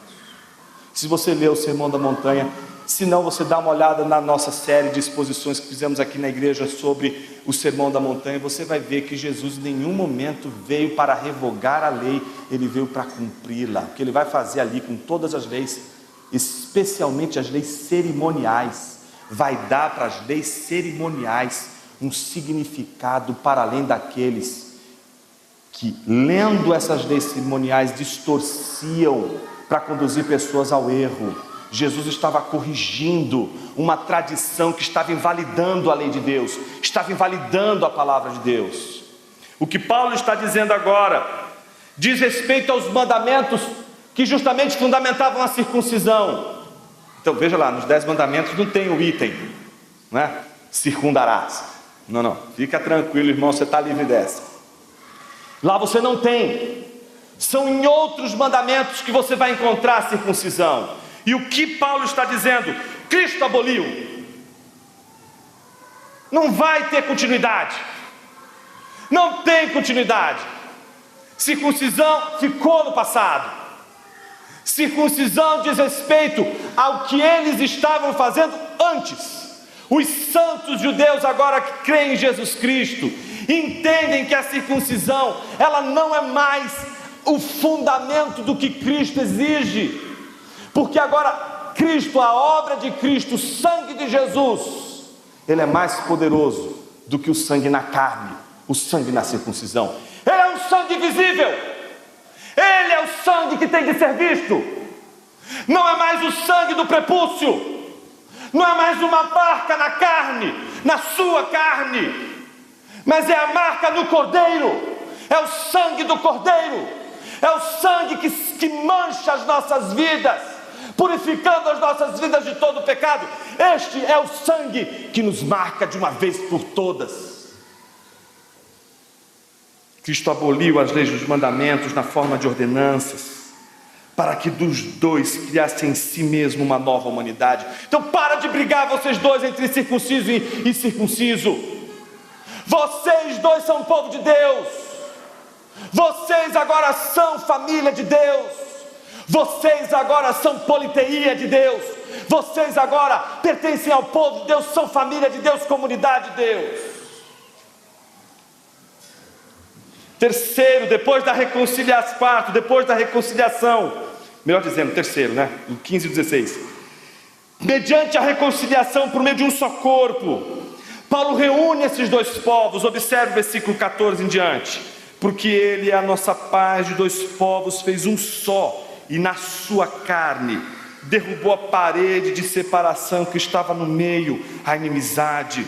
Se você ler o Sermão da Montanha, se não, você dá uma olhada na nossa série de exposições que fizemos aqui na igreja sobre o Sermão da Montanha, você vai ver que Jesus em nenhum momento veio para revogar a lei, ele veio para cumpri-la. O que ele vai fazer ali com todas as leis, especialmente as leis cerimoniais, vai dar para as leis cerimoniais um significado para além daqueles que, lendo essas leis cerimoniais, distorciam para conduzir pessoas ao erro. Jesus estava corrigindo uma tradição que estava invalidando a lei de Deus, estava invalidando a palavra de Deus. O que Paulo está dizendo agora diz respeito aos mandamentos que justamente fundamentavam a circuncisão. Então veja lá, nos 10 mandamentos não tem o item, né? Circundarás. Não, fica tranquilo, irmão, você está livre dessa. Lá você não tem. São em outros mandamentos que você vai encontrar a circuncisão. E o que Paulo está dizendo? Cristo aboliu. Não vai ter continuidade. Não tem continuidade. Circuncisão ficou no passado. Circuncisão diz respeito ao que eles estavam fazendo antes. Os santos judeus agora que creem em Jesus Cristo entendem que a circuncisão, ela não é mais o fundamento do que Cristo exige, porque agora Cristo, a obra de Cristo, o sangue de Jesus, ele é mais poderoso do que o sangue na carne, o sangue na circuncisão. Ele é um sangue visível, ele é o sangue que tem de ser visto, não é mais o sangue do prepúcio, não é mais uma marca na carne, na sua carne, mas é a marca no Cordeiro, é o sangue do Cordeiro, é o sangue que mancha as nossas vidas, purificando as nossas vidas de todo o pecado. Este é o sangue que nos marca de uma vez por todas. Cristo aboliu as leis dos mandamentos na forma de ordenanças, para que dos dois criassem em si mesmo uma nova humanidade. Então para de brigar vocês dois entre circunciso e circunciso. Vocês dois são povo de Deus. Vocês agora são família de Deus. Vocês agora são politeia de Deus. Vocês agora pertencem ao povo de Deus, são família de Deus, comunidade de Deus. Terceiro, depois da reconciliação, quarto, depois da reconciliação, melhor dizendo, terceiro, né? No 15 e 16. Mediante a reconciliação por meio de um só corpo, Paulo reúne esses dois povos. Observe o versículo 14 em diante. Porque ele é a nossa paz de dois povos, fez um só, e na sua carne derrubou a parede de separação que estava no meio, a inimizade.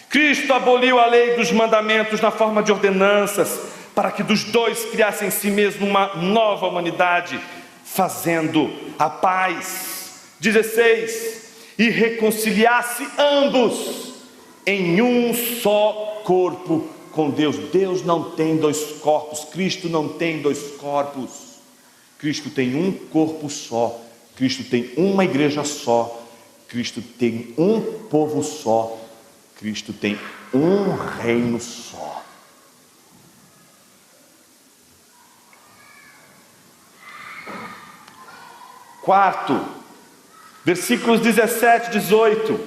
Cristo aboliu a lei dos mandamentos na forma de ordenanças, para que dos dois criassem em si mesmo uma nova humanidade, fazendo a paz. 16. E reconciliasse ambos em um só corpo com Deus. Deus não tem dois corpos, Cristo não tem dois corpos. Cristo tem um corpo só, Cristo tem uma igreja só, Cristo tem um povo só, Cristo tem um reino só. Quarto, versículos 17 e 18.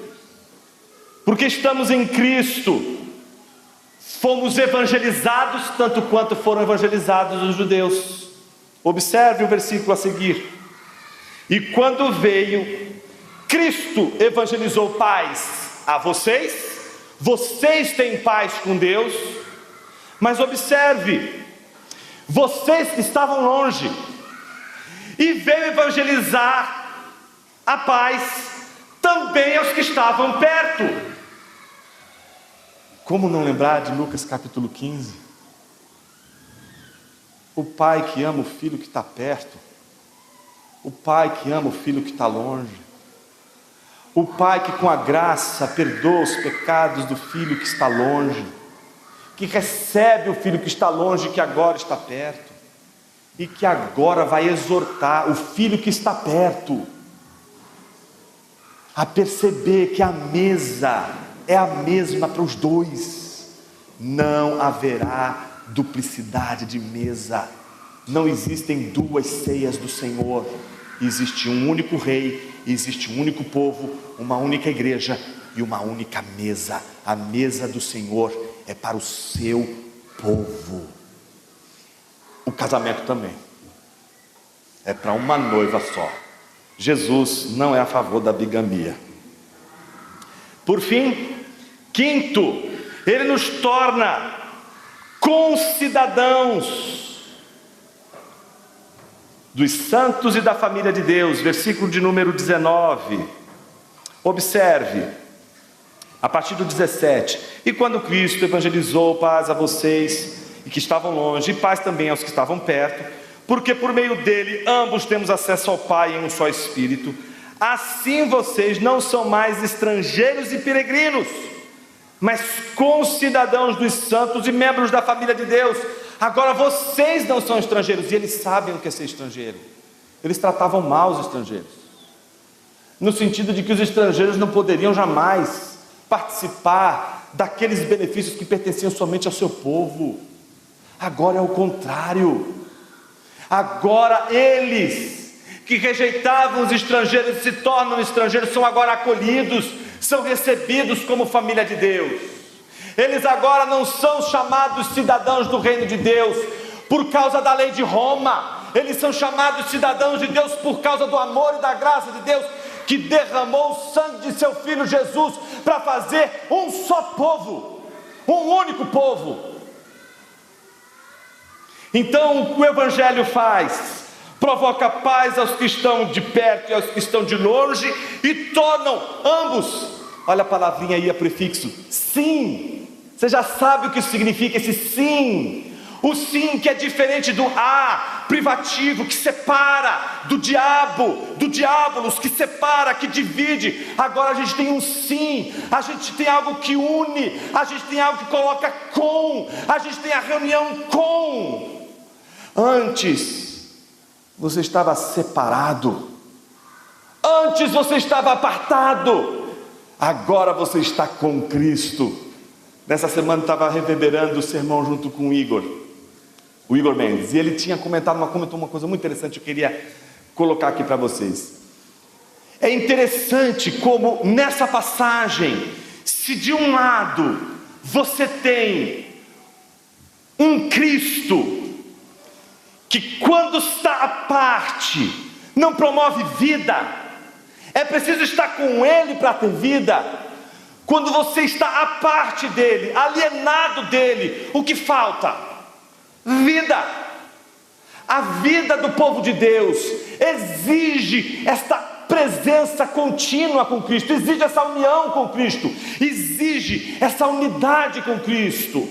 Porque estamos em Cristo, fomos evangelizados tanto quanto foram evangelizados os judeus. Observe o versículo a seguir. E quando veio, Cristo evangelizou paz a vocês. Vocês têm paz com Deus. Mas observe, vocês que estavam longe, e veio evangelizar a paz também aos que estavam perto. Como não lembrar de Lucas capítulo 15? O pai que ama o filho que está perto, o pai que ama o filho que está longe, o pai que com a graça perdoa os pecados do filho que está longe, que recebe o filho que está longe, que agora está perto, e que agora vai exortar o filho que está perto a perceber que a mesa é a mesma para os dois. Não haverá duplicidade de mesa. Não existem duas ceias do Senhor. Existe um único rei, existe um único povo, uma única igreja e uma única mesa. A mesa do Senhor é para o seu povo. O casamento também é para uma noiva só. Jesus não é a favor da bigamia. Por fim, quinto, ele nos torna concidadãos dos santos e da família de Deus. Versículo de número 19. Observe, a partir do 17. E quando Cristo evangelizou, paz a vocês e que estavam longe, e paz também aos que estavam perto, porque por meio dele ambos temos acesso ao Pai em um só Espírito. Assim vocês não são mais estrangeiros e peregrinos, mas concidadãos dos santos e membros da família de Deus. Agora vocês não são estrangeiros, e eles sabem o que é ser estrangeiro. Eles tratavam mal os estrangeiros, no sentido de que os estrangeiros não poderiam jamais participar daqueles benefícios que pertenciam somente ao seu povo. Agora é o contrário. Agora eles, que rejeitavam os estrangeiros, se tornam estrangeiros, são agora acolhidos, são recebidos como família de Deus. Eles agora não são chamados cidadãos do reino de Deus por causa da lei de Roma. Eles são chamados cidadãos de Deus por causa do amor e da graça de Deus, que derramou o sangue de seu Filho Jesus para fazer um só povo, um único povo. Então o que o Evangelho faz? Provoca paz aos que estão de perto e aos que estão de longe, e tornam ambos, olha a palavrinha aí, a prefixo, sim. Você já sabe o que significa esse sim. O sim que é diferente do a privativo, que separa, do diabolos, que separa, que divide. Agora a gente tem um sim, a gente tem algo que une, a gente tem algo que coloca com, a gente tem a reunião com. Antes você estava separado, antes você estava apartado, agora você está com Cristo. Nessa semana estava reverberando o sermão junto com o Igor Mendes, e ele tinha comentou uma coisa muito interessante, eu queria colocar aqui para vocês. É interessante como nessa passagem, se de um lado você tem um Cristo que quando está à parte não promove vida, é preciso estar com Ele para ter vida. Quando você está à parte dele, alienado dele, o que falta? Vida. A vida do povo de Deus exige esta presença contínua com Cristo, exige essa união com Cristo, exige essa unidade com Cristo.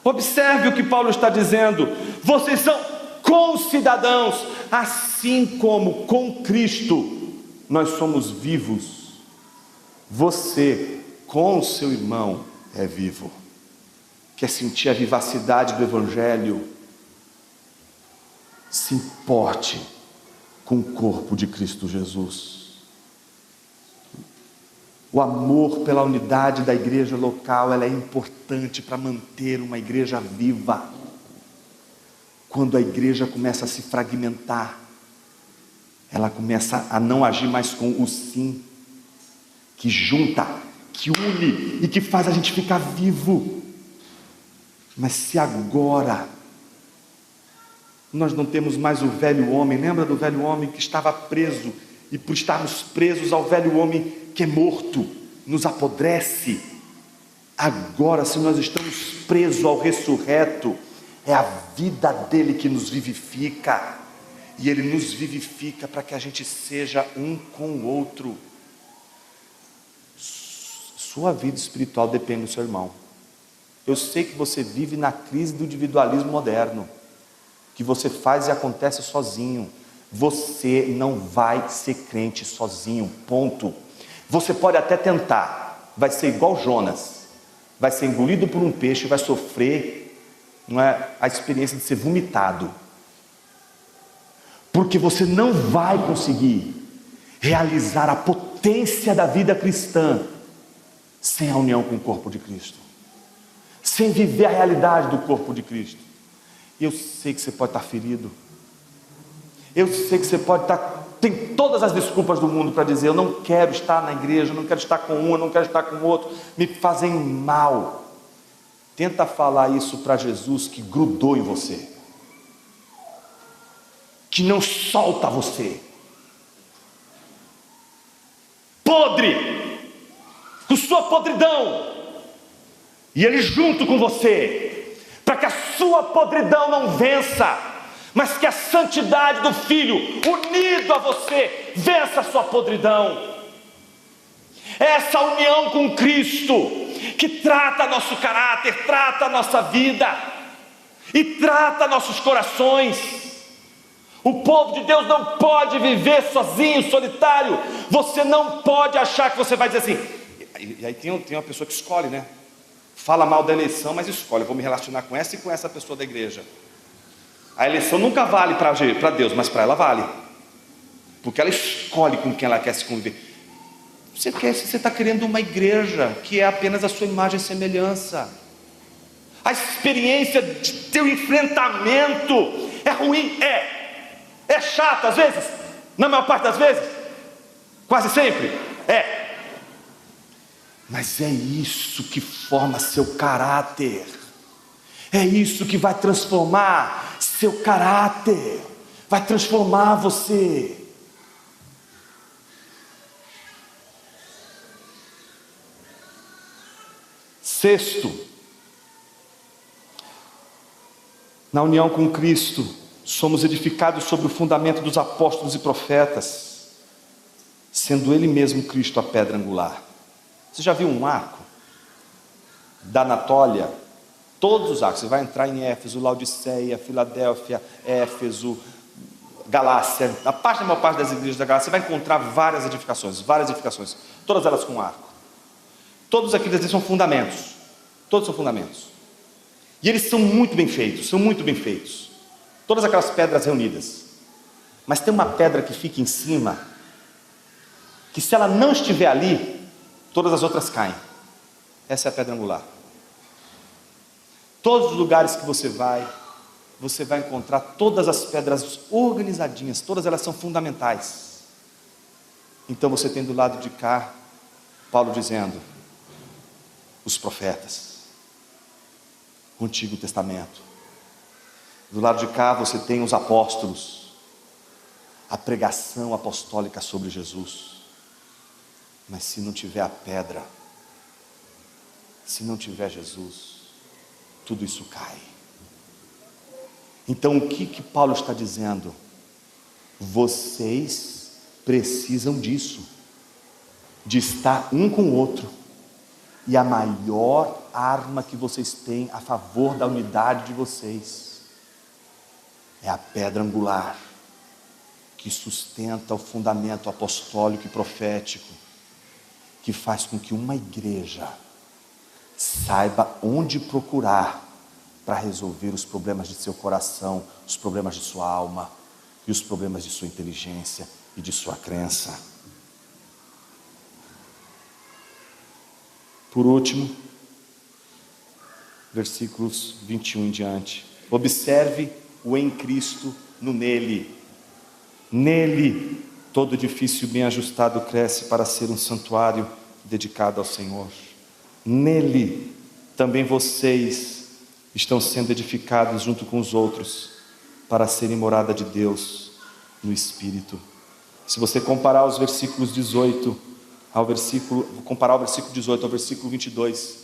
Observe o que Paulo está dizendo: vocês são concidadãos, assim como com Cristo nós somos vivos. Você com o seu irmão é vivo. Quer sentir a vivacidade do Evangelho? Se importe com o corpo de Cristo Jesus. O amor pela unidade da igreja local, ela é importante para manter uma igreja viva. Quando a igreja começa a se fragmentar, ela começa a não agir mais com o sim, que junta, que une e que faz a gente ficar vivo. Mas se agora nós não temos mais o velho homem, lembra do velho homem que estava preso, e por estarmos presos ao velho homem que é morto, nos apodrece. Agora, se nós estamos presos ao ressurreto, é a vida dele que nos vivifica, e ele nos vivifica para que a gente seja um com o outro. Sua vida espiritual depende do seu irmão. Eu sei que você vive na crise do individualismo moderno, que você faz e acontece sozinho. Você não vai ser crente sozinho, ponto. Você pode até tentar, vai ser igual Jonas, vai ser engolido por um peixe, vai sofrer, não é, a experiência de ser vomitado, porque você não vai conseguir realizar a potência da vida cristã sem a união com o corpo de Cristo, sem viver a realidade do corpo de Cristo. E eu sei que você pode estar ferido, eu sei que você pode estar, tem todas as desculpas do mundo para dizer: eu não quero estar na igreja, eu não quero estar com um, eu não quero estar com o outro, me fazem mal. Tenta falar isso para Jesus, que grudou em você, que não solta você, podre, com sua podridão, e Ele junto com você, para que a sua podridão não vença, mas que a santidade do Filho, unido a você, vença a sua podridão. Essa união com Cristo, que trata nosso caráter, trata a nossa vida, e trata nossos corações. O povo de Deus não pode viver sozinho, solitário. Você não pode achar que você vai dizer assim. E aí tem uma pessoa que escolhe, né? Fala mal da eleição, mas escolhe: eu vou me relacionar com essa e com essa pessoa da igreja. A eleição nunca vale para Deus, mas para ela vale, porque ela escolhe com quem ela quer se conviver. Você está querendo uma igreja que é apenas a sua imagem e semelhança. A experiência de teu enfrentamento é ruim, é chato às vezes, na maior parte das vezes, quase sempre, mas é isso que forma seu caráter, é isso que vai transformar seu caráter, vai transformar você. Sexto, na união com Cristo, somos edificados sobre o fundamento dos apóstolos e profetas, sendo Ele mesmo Cristo a pedra angular. Você já viu um arco da Anatólia? Todos os arcos, você vai entrar em Éfeso, Laodiceia, Filadélfia, Éfeso, Galácia, a maior parte das igrejas da Galácia, você vai encontrar várias edificações, todas elas com arco. Todos aqueles são fundamentos, todos são fundamentos, e eles são muito bem feitos, todas aquelas pedras reunidas. Mas tem uma pedra que fica em cima, que se ela não estiver ali, todas as outras caem. Essa é a pedra angular. Todos os lugares que você vai encontrar todas as pedras organizadinhas, todas elas são fundamentais. Então você tem do lado de cá Paulo dizendo: os profetas, o Antigo Testamento. Do lado de cá você tem os apóstolos, a pregação apostólica sobre Jesus. Mas se não tiver a pedra, se não tiver Jesus, tudo isso cai. Então o que Paulo está dizendo? Vocês precisam disso, de estar um com o outro. E a maior arma que vocês têm a favor da unidade de vocês é a pedra angular, que sustenta o fundamento apostólico e profético, que faz com que uma igreja saiba onde procurar para resolver os problemas de seu coração, os problemas de sua alma e os problemas de sua inteligência e de sua crença. Por último, versículos 21 em diante. Observe o em Cristo no nele. Nele, todo edifício bem ajustado cresce para ser um santuário dedicado ao Senhor. Nele, também vocês estão sendo edificados junto com os outros para serem morada de Deus no Espírito. Se você comparar os versículos 18 comparar o versículo 18 ao versículo 22,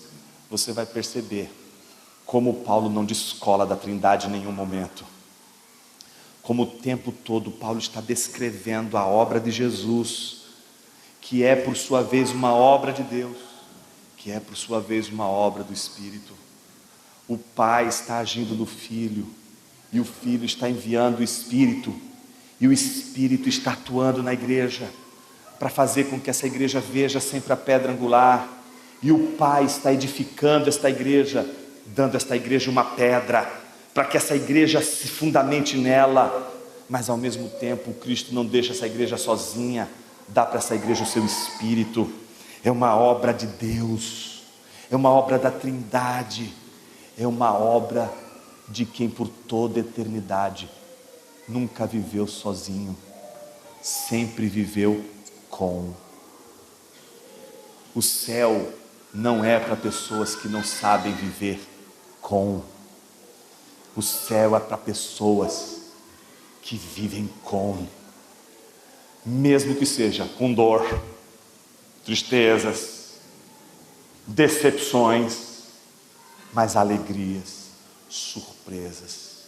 você vai perceber como Paulo não descola da Trindade em nenhum momento. Como o tempo todo Paulo está descrevendo a obra de Jesus, que é por sua vez uma obra de Deus, que é por sua vez uma obra do Espírito. O Pai está agindo no Filho, e o Filho está enviando o Espírito, e o Espírito está atuando na igreja, para fazer com que essa igreja veja sempre a pedra angular, e o Pai está edificando esta igreja, dando a esta igreja uma pedra, para que essa igreja se fundamente nela, mas ao mesmo tempo o Cristo não deixa essa igreja sozinha, dá para essa igreja o seu Espírito. É uma obra de Deus, é uma obra da Trindade, é uma obra de quem por toda a eternidade nunca viveu sozinho, sempre viveu com. O céu não é para pessoas que não sabem viver com. O céu é para pessoas que vivem com, mesmo que seja com dor, tristezas, decepções, mas alegrias, surpresas.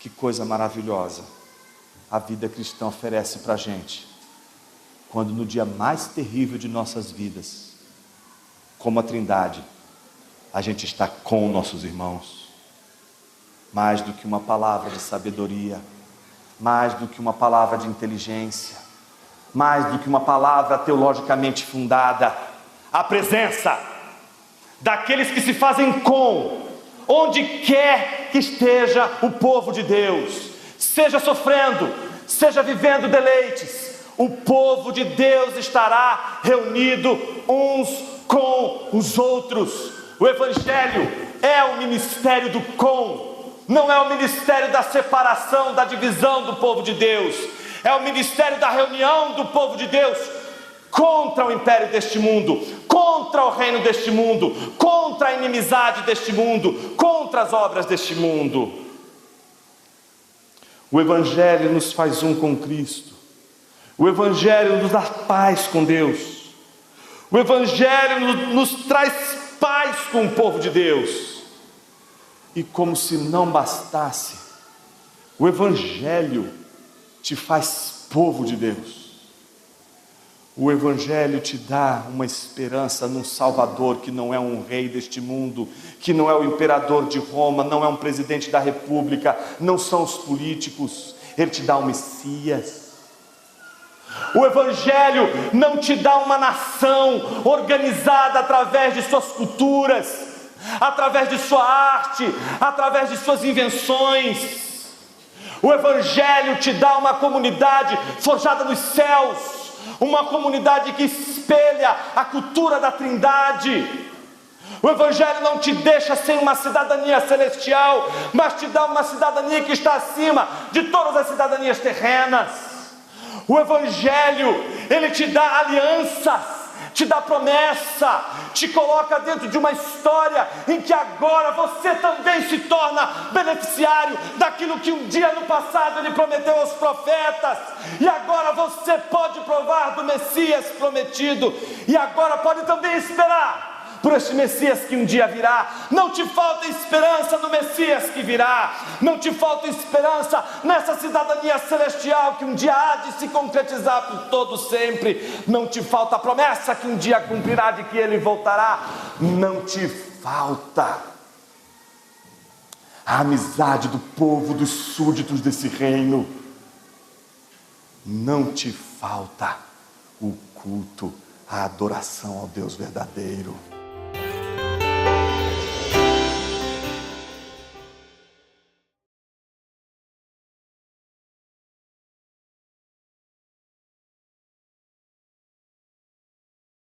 Que coisa maravilhosa a vida cristã oferece para a gente, quando no dia mais terrível de nossas vidas, como a Trindade, a gente está com nossos irmãos. Mais do que uma palavra de sabedoria, mais do que uma palavra de inteligência, mais do que uma palavra teologicamente fundada, a presença daqueles que se fazem com, onde quer que esteja o povo de Deus, seja sofrendo, seja vivendo deleites, o povo de Deus estará reunido uns com os outros. O Evangelho é o ministério do com, não é o ministério da separação, da divisão do povo de Deus, é o ministério da reunião do povo de Deus contra o império deste mundo, contra o reino deste mundo, contra a inimizade deste mundo, contra as obras deste mundo. O Evangelho nos faz um com Cristo, o Evangelho nos dá paz com Deus, o Evangelho nos traz paz com o povo de Deus. E como se não bastasse, o Evangelho te faz povo de Deus. O Evangelho te dá uma esperança num Salvador que não é um rei deste mundo, que não é o imperador de Roma, não é um presidente da República, não são os políticos. Ele te dá um Messias. O Evangelho não te dá uma nação organizada através de suas culturas, através de sua arte, através de suas invenções. O Evangelho te dá uma comunidade forjada nos céus, uma comunidade que espelha a cultura da Trindade. O Evangelho não te deixa sem uma cidadania celestial, mas te dá uma cidadania que está acima de todas as cidadanias terrenas. O Evangelho, ele te dá alianças, te dá promessa, te coloca dentro de uma história em que agora você também se torna beneficiário daquilo que um dia no passado ele prometeu aos profetas, e agora você pode provar do Messias prometido, e agora pode também esperar por este Messias que um dia virá. Não te falta esperança no Messias que virá, não te falta esperança nessa cidadania celestial que um dia há de se concretizar por todo sempre. Não te falta a promessa que um dia cumprirá de que ele voltará. Não te falta a amizade do povo, dos súditos desse reino. Não te falta o culto, a adoração ao Deus verdadeiro.